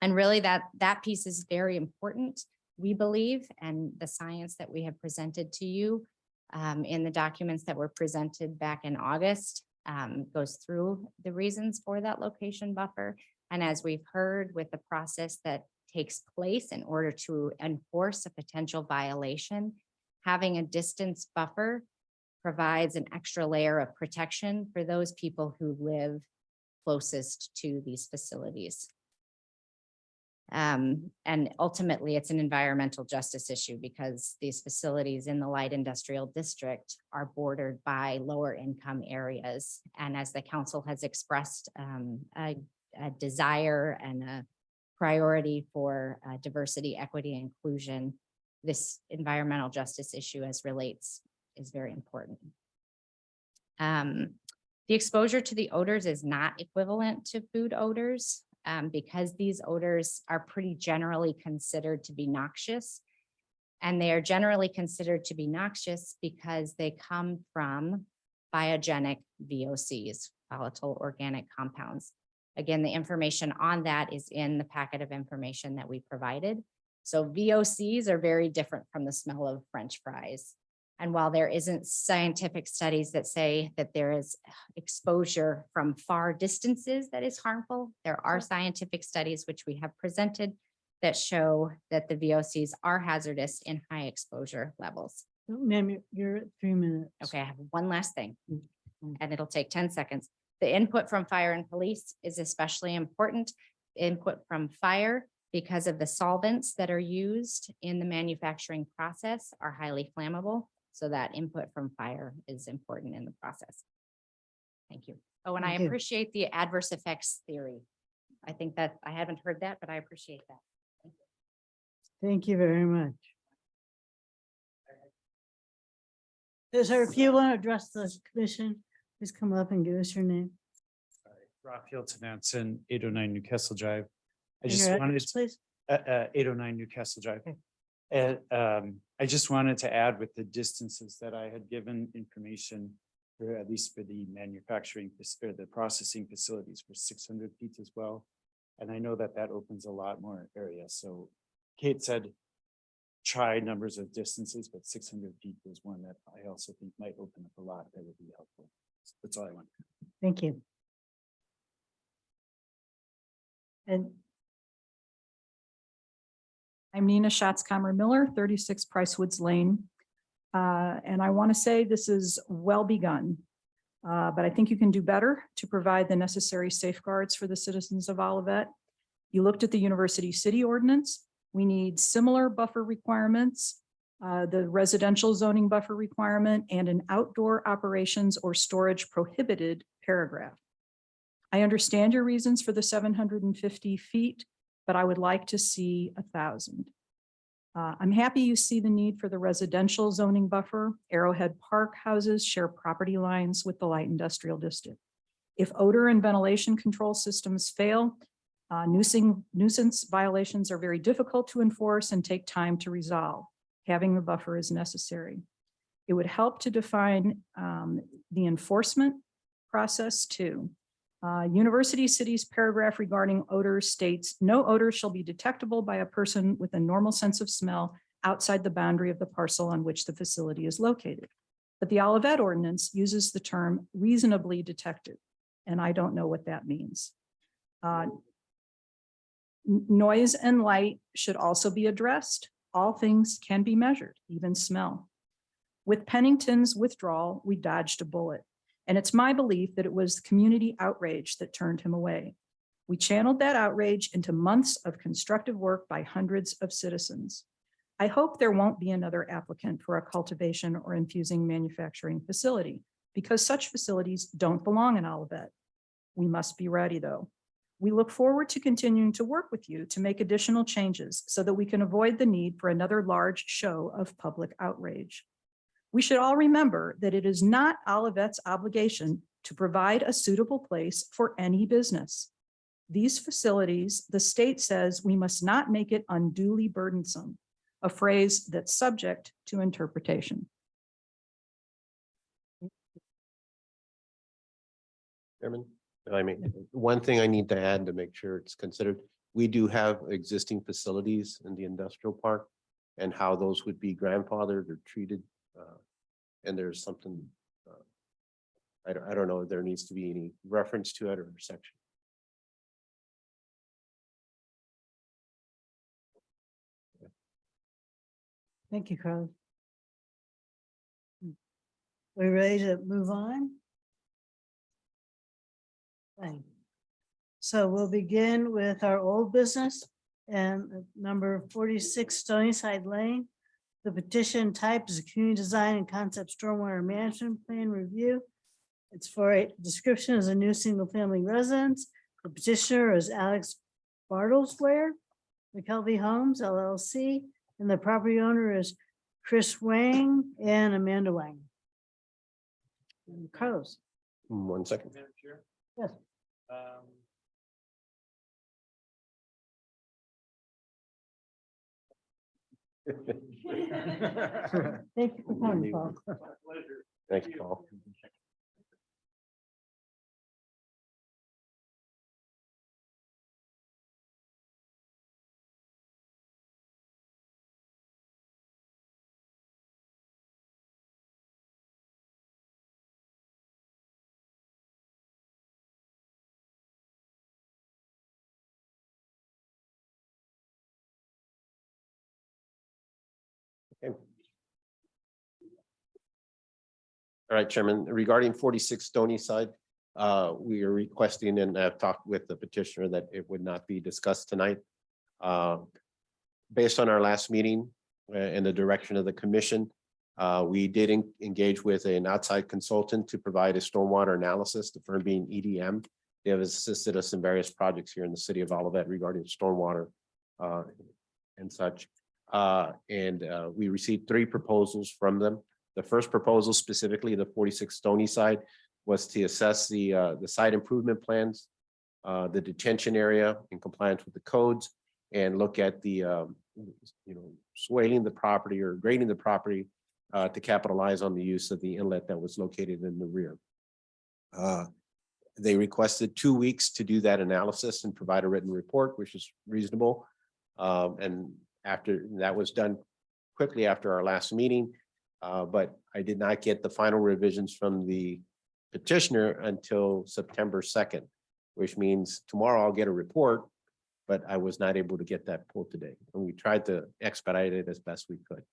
And really that piece is very important, we believe, and the science that we have presented to you in the documents that were presented back in August goes through the reasons for that location buffer. And as we've heard, with the process that takes place in order to enforce a potential violation, having a distance buffer provides an extra layer of protection for those people who live closest to these facilities. And ultimately, it's an environmental justice issue because these facilities in the light industrial district are bordered by lower income areas. And as the council has expressed a desire and a priority for diversity, equity, and inclusion, this environmental justice issue as relates is very important. The exposure to the odors is not equivalent to food odors because these odors are pretty generally considered to be noxious. And they are generally considered to be noxious because they come from biogenic VOCs, volatile organic compounds. Again, the information on that is in the packet of information that we provided. So VOCs are very different from the smell of French fries. And while there isn't scientific studies that say that there is exposure from far distances that is harmful, there are scientific studies which we have presented that show that the VOCs are hazardous in high exposure levels. Ma'am, you're at 3 minutes. Okay, I have one last thing, and it'll take 10 seconds. The input from fire and police is especially important. Input from fire, because of the solvents that are used in the manufacturing process, are highly flammable. So that input from fire is important in the process. Thank you. Oh, and I Thank you. appreciate the adverse effects theory. I think that I haven't heard that, but I appreciate that. Thank you. Thank you very much. Sir, if you want to address the commission, please come up and give us your name. Raphael Tenanson, 809 Newcastle Drive. I and just your wanted, address, please. 809 Newcastle Drive. And I just wanted to add with the distances that I had given information for, at least for the manufacturing or the processing facilities, for 600 feet as well. And I know that that opens a lot more area. So Kate said, try numbers of distances, but 600 feet was one that I also think might open up a lot that would be helpful. So that's all I want. Thank you. And I'm Nina Schatzkammer Miller, 36 Price Woods Lane. And I want to say this is well begun, but I think you can do better to provide the necessary safeguards for the citizens of Olivet. You looked at the University City Ordinance. We need similar buffer requirements, the residential zoning buffer requirement, and an outdoor operations or storage prohibited paragraph. I understand your reasons for the 750 feet, but I would like to see 1,000. I'm happy you see the need for the residential zoning buffer. Arrowhead Park houses share property lines with the light industrial district. If odor and ventilation control systems fail, nuisance violations are very difficult to enforce and take time to resolve. Having a buffer is necessary. It would help to define the enforcement process too. University City's paragraph regarding odors states, no odor shall be detectable by a person with a normal sense of smell outside the boundary of the parcel on which the facility is located. But the Olivet ordinance uses the term reasonably detected, and I don't know what that means. Noise and light should also be addressed. All things can be measured, even smell. With Pennington's withdrawal, we dodged a bullet. And it's my belief that it was community outrage that turned him away. We channeled that outrage into months of constructive work by hundreds of citizens. I hope there won't be another applicant for a cultivation or infusing manufacturing facility because such facilities don't belong in Olivet. We must be ready though. We look forward to continuing to work with you to make additional changes so that we can avoid the need for another large show of public outrage. We should all remember that it is not Olivet's obligation to provide a suitable place for any business. These facilities, the state says we must not make it unduly burdensome, a phrase that's subject to interpretation. Chairman, if I may, one thing I need to add to make sure it's considered, we do have existing facilities in the industrial park and how those would be grandfathered or treated. And there's something, I don't know if there needs to be any reference to it or section. Thank you, Carl. We ready to move on? Fine. So we'll begin with our old business and number 46 Stony Side Lane. The petition type is a community design and concept stormwater management plan review. It's for a description as a new single family residence. The petitioner is Alex Bartlesware, McKelvey Homes LLC, and the property owner is Chris Wang and Amanda Wang. And Carlos. 1 second. Yes. Thank you for coming, Paul. Thank you, Paul. Okay. All right, Chairman, regarding 46 Stony Side, we are requesting, and I've talked with the petitioner, that it would not be discussed tonight. Based on our last meeting and the direction of the commission, we did engage with an outside consultant to provide a stormwater analysis, the firm being EDM. They have assisted us in various projects here in the city of Olivet regarding stormwater and such. We received 3 proposals from them. The first proposal, specifically the 46 Stony Side, was to assess the site improvement plans, the detention area in compliance with the codes, and look at the swaling the property or grading the property to capitalize on the use of the inlet that was located in the rear. They requested 2 weeks to do that analysis and provide a written report, which is reasonable. And after that was done quickly after our last meeting, but I did not get the final revisions from the petitioner until September 2nd, which means tomorrow I'll get a report, but I was not able to get that pulled today. And we tried to expedite it as best we could.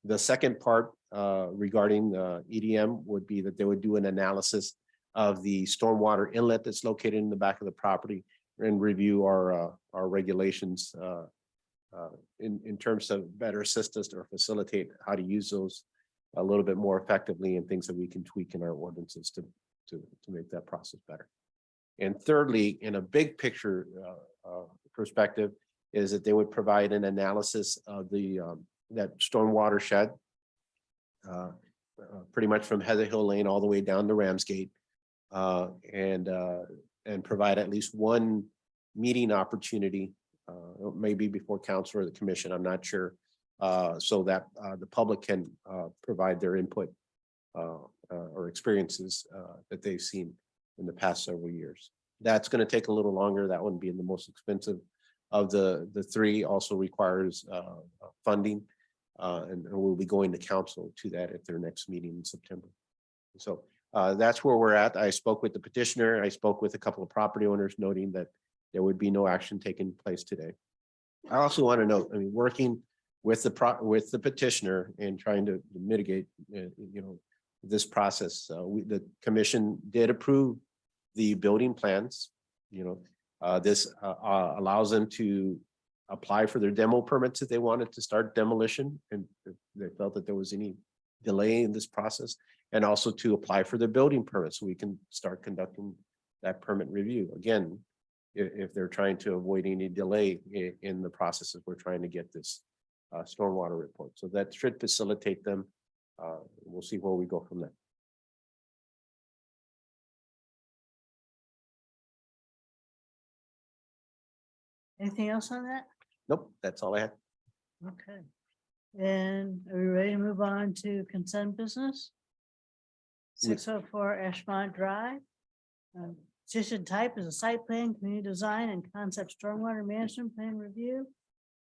The second part regarding EDM would be that they would do an analysis of the stormwater inlet that's located in the back of the property and review our regulations in terms of better assist us or facilitate how to use those a little bit more effectively, and things that we can tweak in our ordinances to make that process better. And thirdly, in a big picture perspective, is that they would provide an analysis of the that storm watershed pretty much from Heather Hill Lane all the way down to Ramsgate, and provide at least one meeting opportunity, maybe before council or the commission, I'm not sure, so that the public can provide their input or experiences that they've seen in the past several years. That's going to take a little longer. That one being the most expensive of the three, also requires funding. And we'll be going to council to that at their next meeting in September. So that's where we're at. I spoke with the petitioner. I spoke with a couple of property owners, noting that there would be no action taking place today. I also want to note, I mean, working with the petitioner and trying to mitigate, this process. The commission did approve the building plans. This allows them to apply for their demo permits if they wanted to start demolition, and if they felt that there was any delay in this process, and also to apply for their building permit so we can start conducting that permit review. Again, if they're trying to avoid any delay in the processes, we're trying to get this stormwater report. So that should facilitate them. We'll see where we go from there. Anything else on that? Nope, that's all I had. Okay. And are we ready to move on to consent business? 604 Ashmont Drive. Petition type is a site plan, community design and concept stormwater management plan review.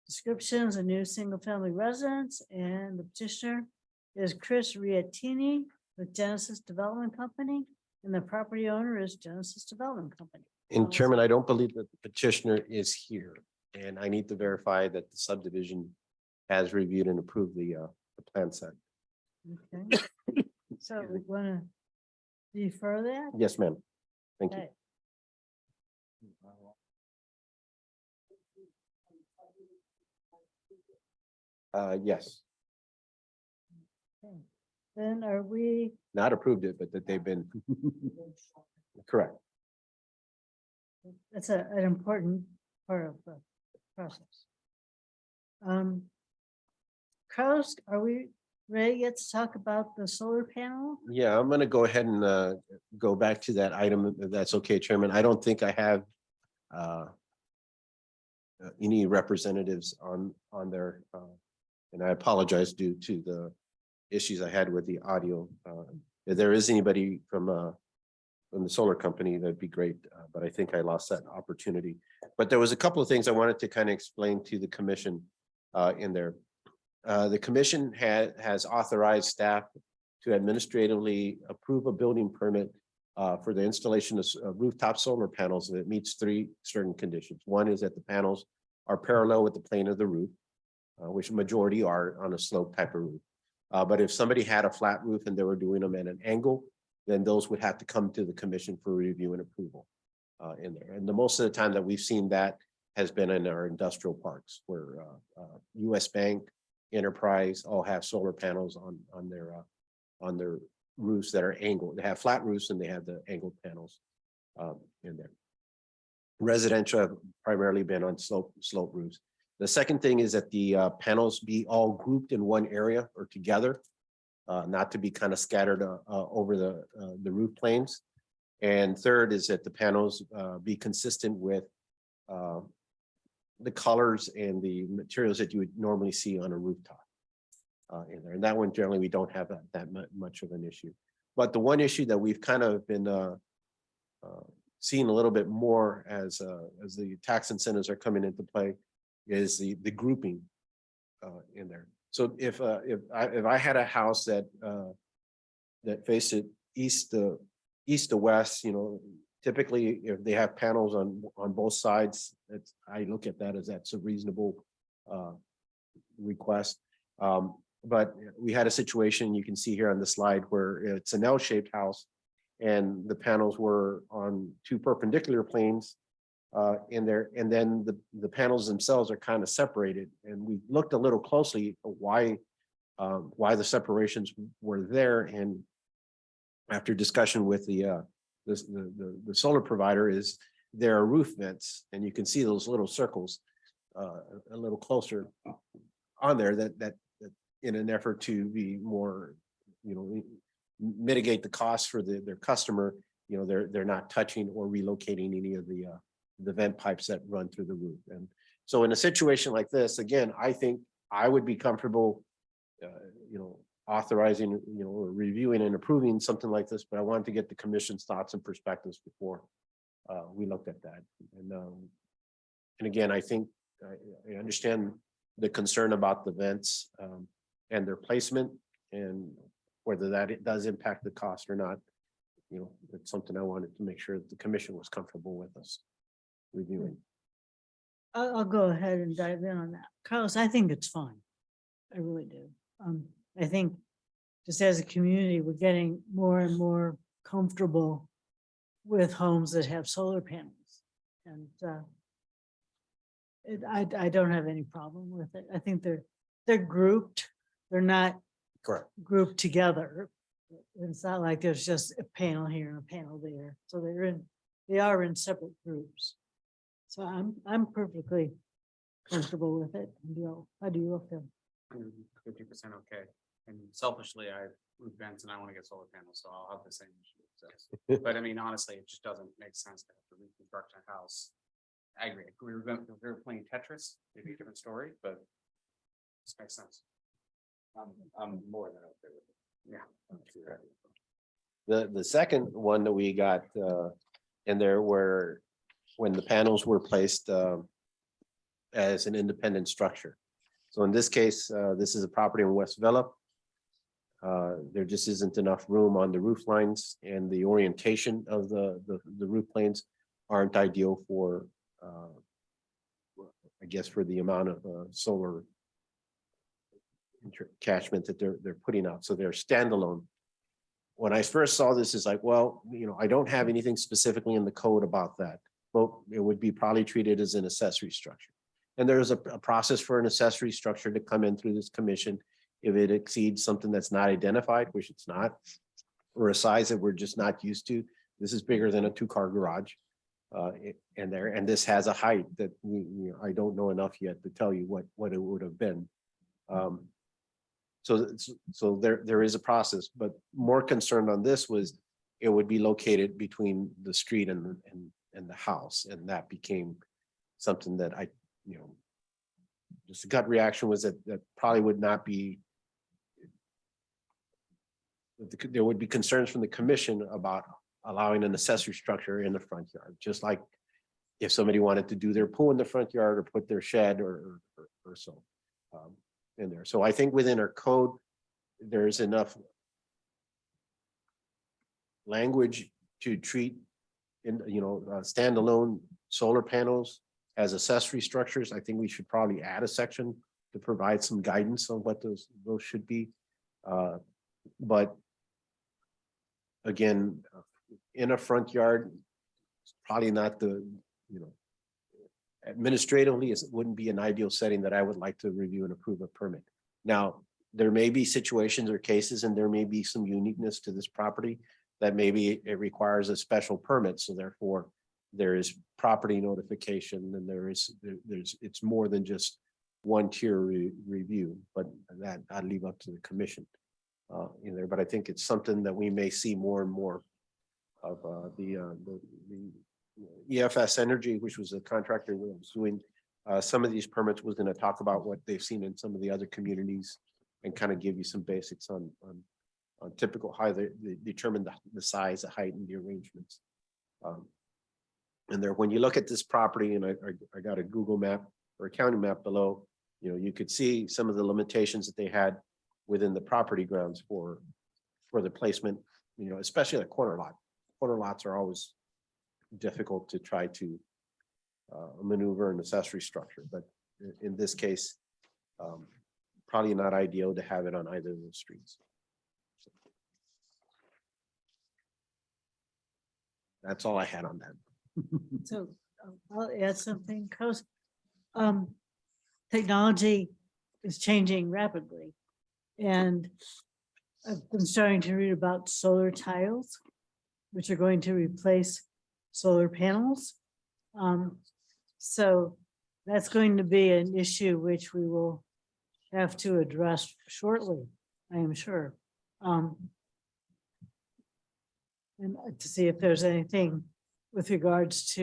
Descriptions, a new single family residence, and the petitioner is Chris Riatini with Genesis Development Company, and the property owner is Genesis Development Company. And Chairman, I don't believe that the petitioner is here, and I need to verify that the subdivision has reviewed and approved the plan set. Okay. So we want to defer that? Yes, ma'am. Thank you. Okay. Yes, Then are we, not approved it, but that they've been correct. that's an important part of the process. Carlos, are we ready yet to talk about the solar panel? Yeah, I'm gonna go ahead and go back to that item, if that's okay, Chairman. I don't think I have any representatives on there. And I apologize due to the issues I had with the audio. If there is anybody from the solar company, that'd be great, but I think I lost that opportunity. But there was a couple of things I wanted to kind of explain to the commission in there. The commission has authorized staff to administratively approve a building permit for the installation of rooftop solar panels that meets three certain conditions. One is that the panels are parallel with the plane of the roof, which majority are on a slope type of roof. But if somebody had a flat roof and they were doing them at an angle, then those would have to come to the commission for review and approval in there. And the most of the time that we've seen that has been in our industrial parks where US Bank, Enterprise all have solar panels on their roofs that are angled. They have flat roofs and they have the angled panels in there. Residential have primarily been on slope roofs. The second thing is that the panels be all grouped in one area or together, not to be kind of scattered over the roof planes. And third is that the panels be consistent with the colors and the materials that you would normally see on a rooftop in there. And that one generally we don't have that much of an issue. But the one issue that we've kind of been seeing a little bit more as the tax incentives are coming into play is the grouping in there. So if I had a house that faced it east to west, typically if they have panels on both sides, I look at that as that's a reasonable request. But we had a situation you can see here on the slide where it's an L-shaped house and the panels were on two perpendicular planes in there, and then the panels themselves are kind of separated. And we looked a little closely at why the separations were there. And after discussion with the solar provider, is there are roof vents, and you can see those little circles a little closer on there that in an effort to be more, mitigate the cost for their customer, you know, they're not touching or relocating any of the vent pipes that run through the roof. And so in a situation like this, again, I think I would be comfortable, you know, authorizing, you know, or reviewing and approving something like this, but I wanted to get the commission's thoughts and perspectives before we looked at that. And again, I think I understand the concern about the vents and their placement and whether that it does impact the cost or not. You know, it's something I wanted to make sure that the commission was comfortable with us reviewing. I'll go ahead and dive in on that. Carlos, I think it's fine. I really do. I think just as a community, we're getting more and more comfortable with homes that have solar panels. And I don't have any problem with it. I think they're grouped. They're not Correct. grouped together. It's not like there's just a panel here and a panel there. So they are in separate groups. So I'm perfectly comfortable with it. How do you feel? 50% okay. And selfishly, I roof vents and I want to get solar panels, so I'll have the same issue. So, but I mean, honestly, it just doesn't make sense to have to reconstruct a house. I agree. If we were playing Tetris, it'd be a different story, but this makes sense. I'm more than okay with it. Yeah. The second one that we got in there were when the panels were placed as an independent structure. So in this case, this is a property in West Villa. There just isn't enough room on the roof lines, and the orientation of the roof planes aren't ideal for, I guess, for the amount of solar catchment that they're putting out. So they're standalone. When I first saw this, is like, well, you know, I don't have anything specifically in the code about that. Well, it would be probably treated as an accessory structure. And there's a process for an accessory structure to come in through this commission. If it exceeds something that's not identified, which it's not, or a size that we're just not used to. This is bigger than a 2-car garage. And this has a height that I don't know enough yet to tell you what it would have been. So there is a process, but more concerned on this was it would be located between the street and the house, and that became something that I, you know, just a gut reaction was that probably would not be. There would be concerns from the commission about allowing an accessory structure in the front yard, just like if somebody wanted to do their pool in the front yard or put their shed or so in there. So I think within our code, there's enough language to treat standalone solar panels as accessory structures. I think we should probably add a section to provide some guidance on what those should be. But again, in a front yard, it's probably not administratively, it wouldn't be an ideal setting that I would like to review and approve a permit. Now, there may be situations or cases, and there may be some uniqueness to this property that maybe it requires a special permit. So therefore, there is property notification, and it's more than just one tier review, but that I'd leave up to the commission in there. But I think it's something that we may see more and more of the EFS Energy, which was a contractor that was doing some of these permits, was going to talk about what they've seen in some of the other communities and kind of give you some basics on typical how they determine the size, the height, and the arrangements. And there, when you look at this property, and I got a Google map or a county map below, you could see some of the limitations that they had within the property grounds for the placement, especially the corner lot. Corner lots are always difficult to try to maneuver an accessory structure, but in this case, probably not ideal to have it on either of those streets. That's all I had on that. So I'll add something, because technology is changing rapidly. And I've been starting to read about solar tiles, which are going to replace solar panels. So that's going to be an issue which we will have to address shortly, I am sure. And to see if there's anything with regards to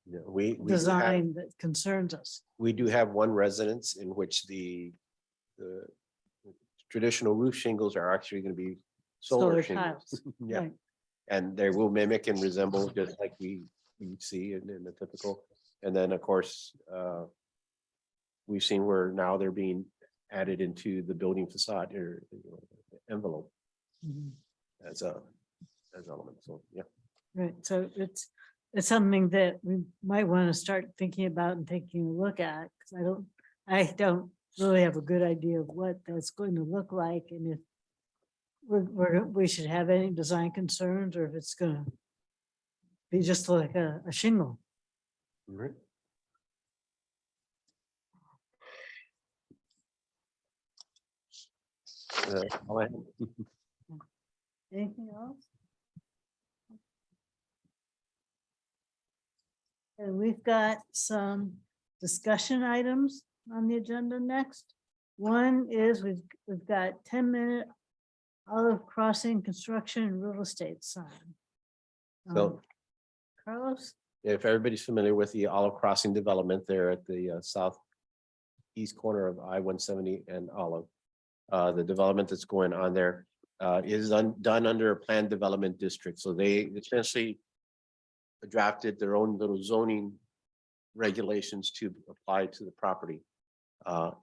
You know, we do have- design that concerns us. we do have one residence in which the traditional roof shingles are actually going to be solar shingles. tiles. Yeah, Right. and they will mimic and resemble just like we see in the typical. And then, of course, we've seen where now they're being added into the building facade or envelope Mhm. as element. So, yeah. Right, so it's something that we might want to start thinking about and taking a look at, because I don't really have a good idea of what that's going to look like, and if we should have any design concerns, or if it's gonna be just like a shingle. Right. All I have. Anything else? And we've got some discussion items on the agenda next. One is we've got 10-minute Olive Crossing construction and real estate sign. So Carlos? if everybody's familiar with the Olive Crossing development there at the southeast corner of I-170 and Olive, the development that's going on there is done under a planned development district. So they essentially drafted their own little zoning regulations to apply to the property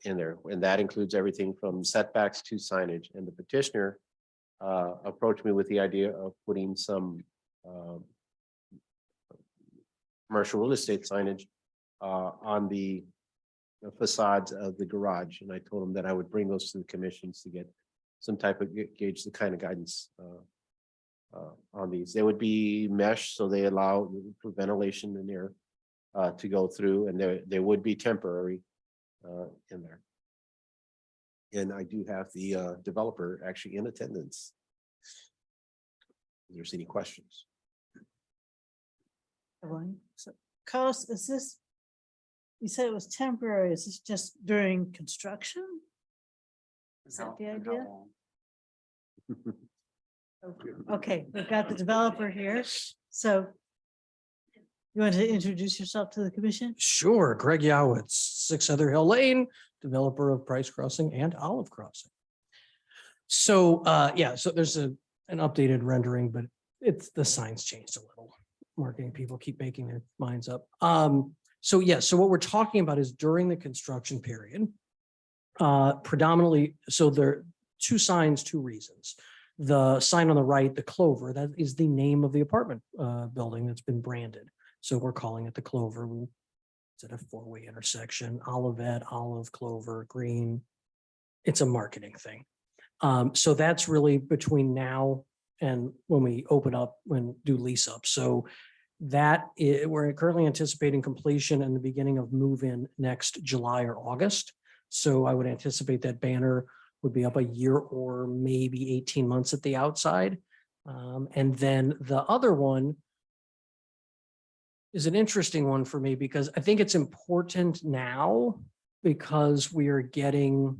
in there. And that includes everything from setbacks to signage. And the petitioner approached me with the idea of putting some commercial real estate signage on the facades of the garage. And I told him that I would bring those to the commissions to get some type of gauge the kind of guidance on these. They would be mesh, so they allow for ventilation in there to go through, and they would be temporary in there. And I do have the developer actually in attendance. If there's any questions. One. So, Carlos, is this, you said it was temporary, is this just during construction? Is that the And how idea? long? Okay, we've got the developer here, so you want to introduce yourself to the commission? Sure, Greg Yowitz, 6 Heather Hill Lane, developer of Price Crossing and Olive Crossing. So, yeah, so there's an updated rendering, but the signs changed a little. Marketing people keep making their minds up. So yeah, so what we're talking about is during the construction period. Predominantly, so there are 2 signs, 2 reasons. The sign on the right, the Clover, that is the name of the apartment building that's been branded. So we're calling it the Clover. It's at a 4-way intersection, Olivet, Olive, Clover, Green. It's a marketing thing. So that's really between now and when we open up and do lease up. So we're currently anticipating completion in the beginning of move-in next July or August. So I would anticipate that banner would be up a year or maybe 18 months at the outside. And then the other one is an interesting one for me because I think it's important now because we are getting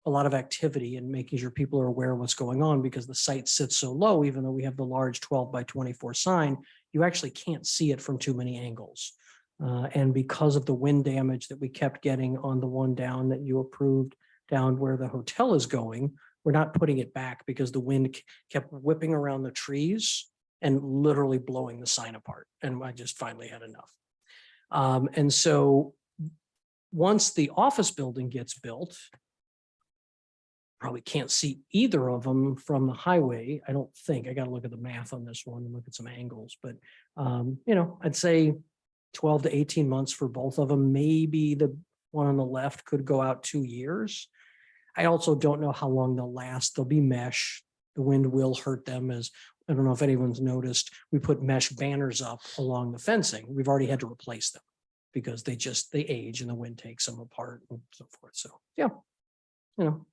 a lot of activity and making sure people are aware of what's going on because the site sits so low, even though we have the large 12x24 sign, you actually can't see it from too many angles. And because of the wind damage that we kept getting on the one down that you approved down where the hotel is going, we're not putting it back because the wind kept whipping around the trees and literally blowing the sign apart. And I just finally had enough. And so once the office building gets built, probably can't see either of them from the highway. I don't think. I got to look at the math on this one and look at some angles, but I'd say 12 to 18 months for both of them. Maybe the one on the left could go out 2 years. I also don't know how long they'll last. They'll be mesh. The wind will hurt them, as I don't know if anyone's noticed. We put mesh banners up along the fencing. We've already had to replace them because they age and the wind takes them apart and so forth. So yeah.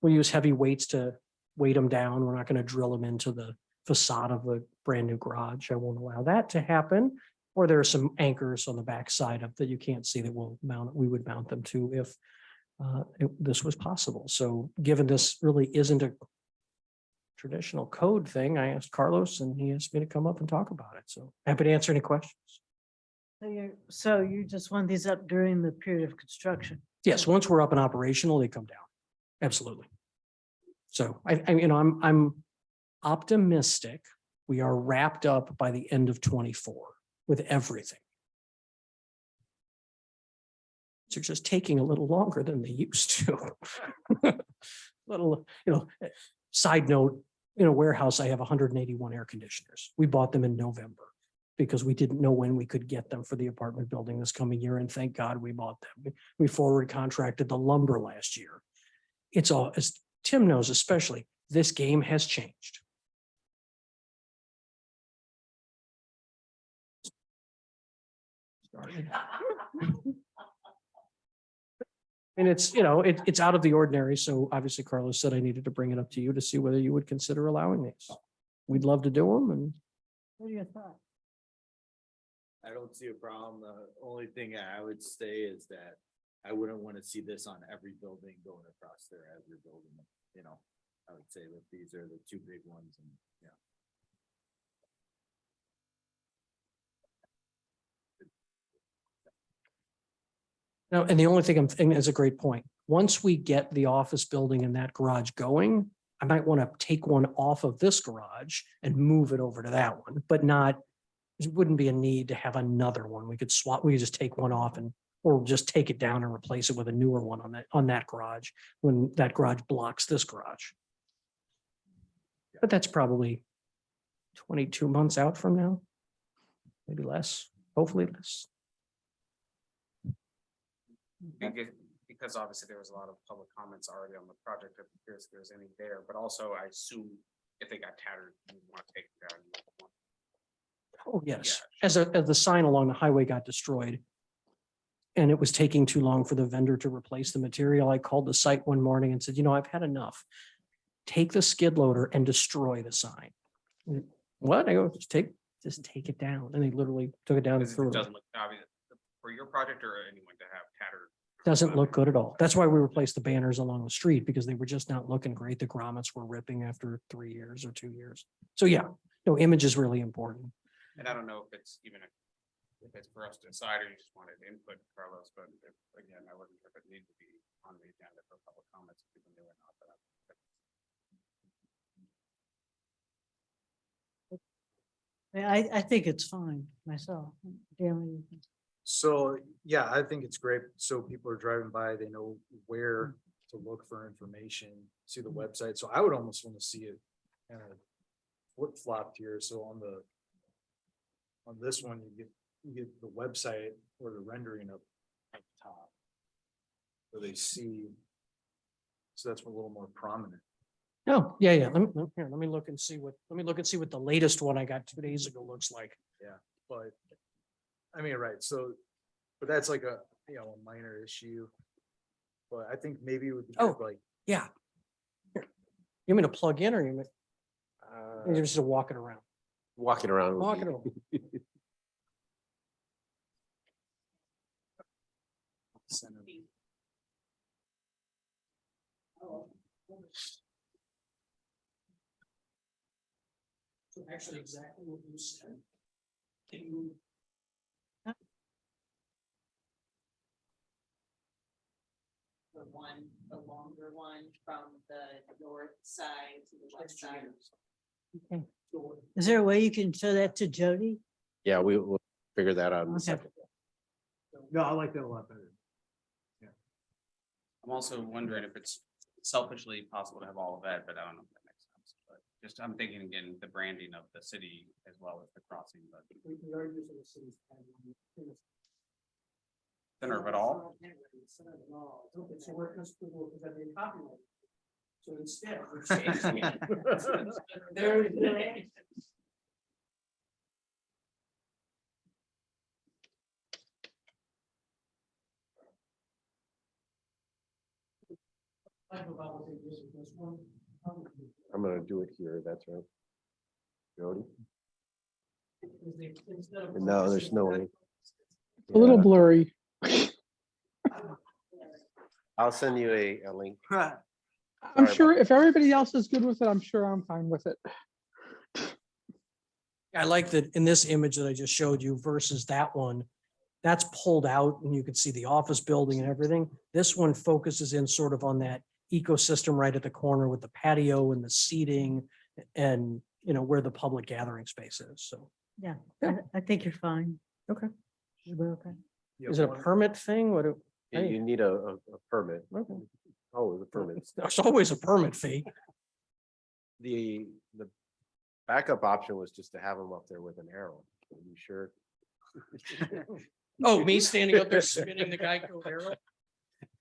We use heavy weights to weight them down. We're not going to drill them into the facade of a brand new garage. I won't allow that to happen. Or there are some anchors on the back side of that you can't see that we would mount them to if this was possible. So given this really isn't a traditional code thing, I asked Carlos and he asked me to come up and talk about it. So happy to answer any questions. So you just want these up during the period of construction? Yes, once we're up and operational, they come down. Absolutely. So I'm optimistic. We are wrapped up by the end of 24 with everything. So it's just taking a little longer than they used to. Little, side note, in a warehouse, I have 181 air conditioners. We bought them in November because we didn't know when we could get them for the apartment building this coming year. And thank God we bought them. We forward contracted the lumber last year. It's all, as Tim knows, especially, this game has changed. And it's, it's out of the ordinary. So obviously Carlos said I needed to bring it up to you to see whether you would consider allowing these. We'd love to do them and. What are your thoughts? I don't see a problem. The only thing I would say is that I wouldn't want to see this on every building going across there as you're building them, I would say that these are the two big ones and, No, and the only thing I'm thinking is a great point. Once we get the office building and that garage going, I might want to take one off of this garage and move it over to that one, but not, there wouldn't be a need to have another one. We could swap, we could just take one off and, or just take it down and replace it with a newer one on that garage when that garage blocks this garage. But that's probably 22 months out from now, maybe less, hopefully less. Because obviously there was a lot of public comments already on the project, if there's any there, but also I assume if they got tattered, you want to take them down. Oh, yes. As the sign along the highway got destroyed and it was taking too long for the vendor to replace the material, I called the site one morning and said, I've had enough. Take the skid loader and destroy the sign. What? I go, just take it down. And they literally took it down. Because it doesn't look obvious for your project or anyone to have tattered. Doesn't look good at all. That's why we replaced the banners along the street because they were just not looking great. The grommets were ripping after 3 years or 2 years. So yeah, image is really important. And I don't know if it's even, if it's for us to decide or you just wanted input, Carlos, but again, I wasn't sure if it needed to be on the agenda for public comments, if people knew or not, but. I think it's fine myself. Dan, So, yeah, I think it's great. So people are driving by, they know where to look for information, see the website. So I would almost want to see it kind of flip flopped here. So on this one, you get the website or the rendering up at the top. Where they see. So that's a little more prominent. Oh, yeah. Let me look and see what the latest one I got 2 days ago looks like. Yeah, but I mean, right, so, but that's like a minor issue. But I think maybe it would be good, like, Yeah. Here. You mean to plug in or you mean just to walk it around? Walking around. would Walk be- it around. center. So actually exactly what you said. The longer one from the north side to the west side. Okay. Is there a way you can show that to Jody? Yeah, we'll figure that out in a Okay. second. No, I like that a lot better. I'm also wondering if it's selfishly possible to have all of that, but I don't know if that makes sense. But just, I'm thinking again, the branding of the city as well as the crossing, but We are using the city's. center of it all. So we're just because I mean copyright. So instead, we're changing it. There it is. I'm gonna do it here, that's right. Jody? No, there's no way. A little Yeah, blurry. I'll send you a link. I'm Sorry sure about if everybody else is good with it, I'm sure I'm fine with it. I like that in this image that I just showed you versus that one. That's pulled out and you can see the office building and everything. This one focuses in sort of on that ecosystem right at the corner with the patio and the seating and, you know, where the public gathering space is. So Yeah, Yeah. I think you're fine. Okay. You're okay. is it a permit thing? What? You need a permit. Okay. Oh, the permit. There's always a permit fee. The backup option was just to have them up there with an arrow. Are you sure? Oh, me standing up there spinning the Geico arrow?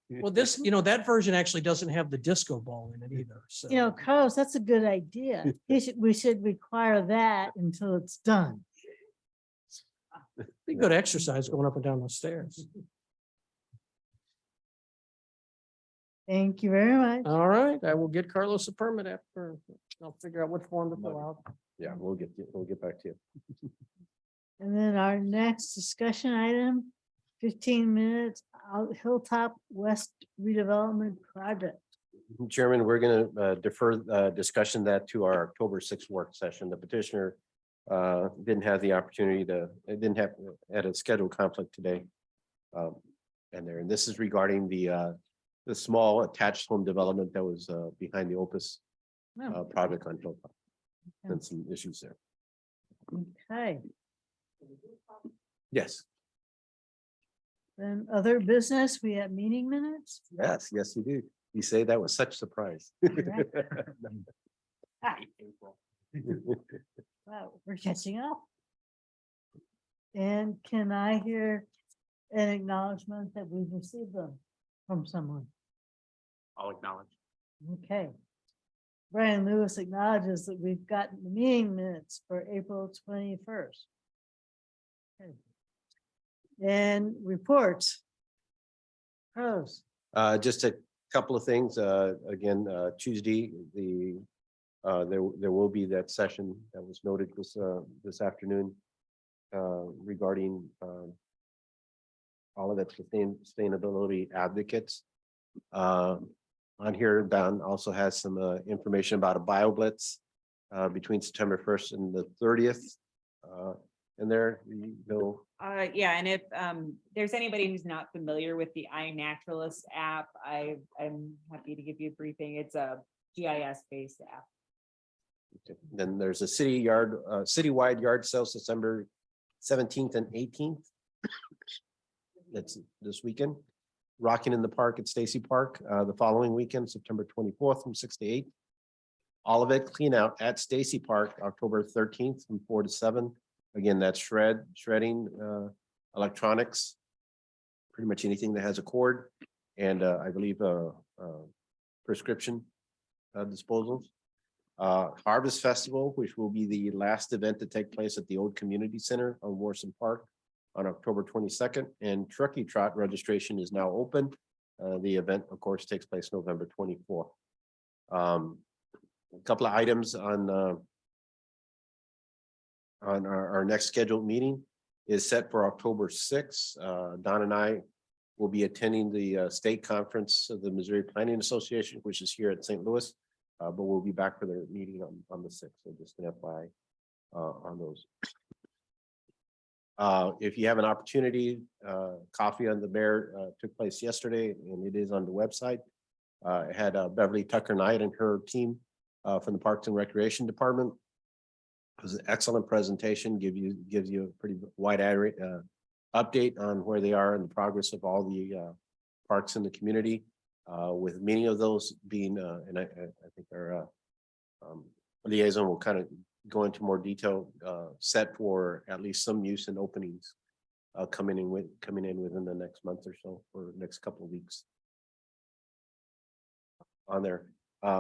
Well, this, you know, that version actually doesn't have the disco ball in it either. So. You know, Carlos, that's a good idea. We should require that until it's done. Be good exercise going up and down those stairs. Thank you very much. All right, I will get Carlos a permit after. I'll figure out what form to fill out. Yeah, we'll get back to you. And then our next discussion item, 15 minutes, Hilltop West redevelopment project. Chairman, we're going to defer discussion that to our October 6th work session. The petitioner didn't have the opportunity had a scheduled conflict today. And this is regarding the small attached home development that was behind the Opus project on Hilltop. And some issues there. Okay, Yes, then other business, we have meeting minutes. yes, you do. You say that with such surprise. Right. Wow, we're catching up. And can I hear an acknowledgement that we've received them from someone? I'll acknowledge. Okay. Brian Lewis acknowledges that we've gotten the meeting minutes for April 21st. Okay. And reports. Pros. Just a couple of things. Again, Tuesday, there will be that session that was noted this afternoon regarding all of that sustainability advocates. On here, Don also has some information about a BioBlitz between September 1st and the 30th. And there, you know, Yeah, and if there's anybody who's not familiar with the iNaturalist app, I'm happy to give you a briefing. It's a GIS based app. then there's a citywide yard sale September 17th and 18th. That's this weekend. Rocking in the Park at Stacy Park the following weekend, September 24th from 6 to 8. All of it clean out at Stacy Park, October 13th from 4 to 7. Again, that's shredding, electronics, pretty much anything that has a cord, and I believe prescription disposals. Harvest Festival, which will be the last event to take place at the old community center on Warson Park on October 22nd, and Truckee Trot registration is now open. The event, of course, takes place November 24th. A couple of items on our next scheduled meeting is set for October 6th. Don and I will be attending the state conference of the Missouri Planning Association, which is here at St. Louis, but we'll be back for their meeting on the 6th. So just an FYI on those. If you have an opportunity, Coffee on the Bear took place yesterday, and it is on the website. It had Beverly Tucker Knight and her team from the Parks and Recreation Department. It was an excellent presentation, gives you a pretty wide update on where they are in the progress of all the parks in the community, with many of those being, and I think our liaison will kind of go into more detail, set for at least some use and openings coming in within the next month or so, or next couple of weeks. On there,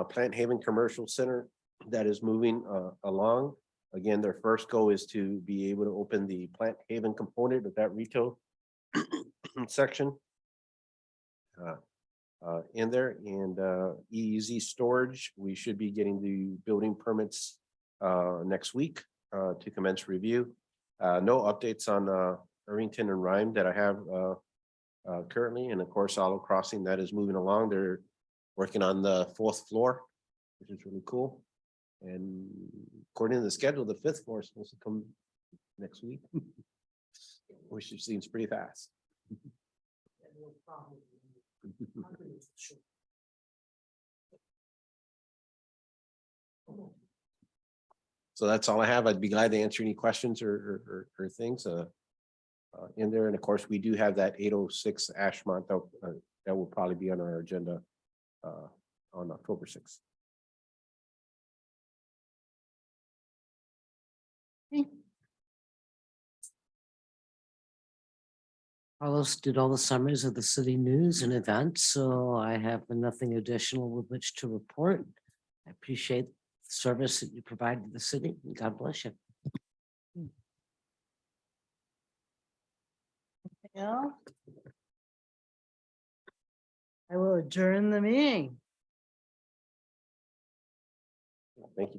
Plant Haven Commercial Center, that is moving along. Again, their first goal is to be able to open the Plant Haven component of that retail section in there, and EEZ storage. We should be getting the building permits next week to commence review. No updates on Irvington and Rhyme that I have currently, and of course, Olive Crossing, that is moving along. We're working on the 4th floor, which is really cool. And according to the schedule, the 5th floor is supposed to come next week. Which seems pretty fast. So that's all I have. I'd be glad to answer any questions or things in there. And of course, we do have that 806 Ashmont that will probably be on our agenda on October 6th. Carlos did all the summaries of the city news and events, so I have nothing additional with which to report. I appreciate the service that you provide to the city. and God bless you. Yeah. I will adjourn the meeting. Thank you.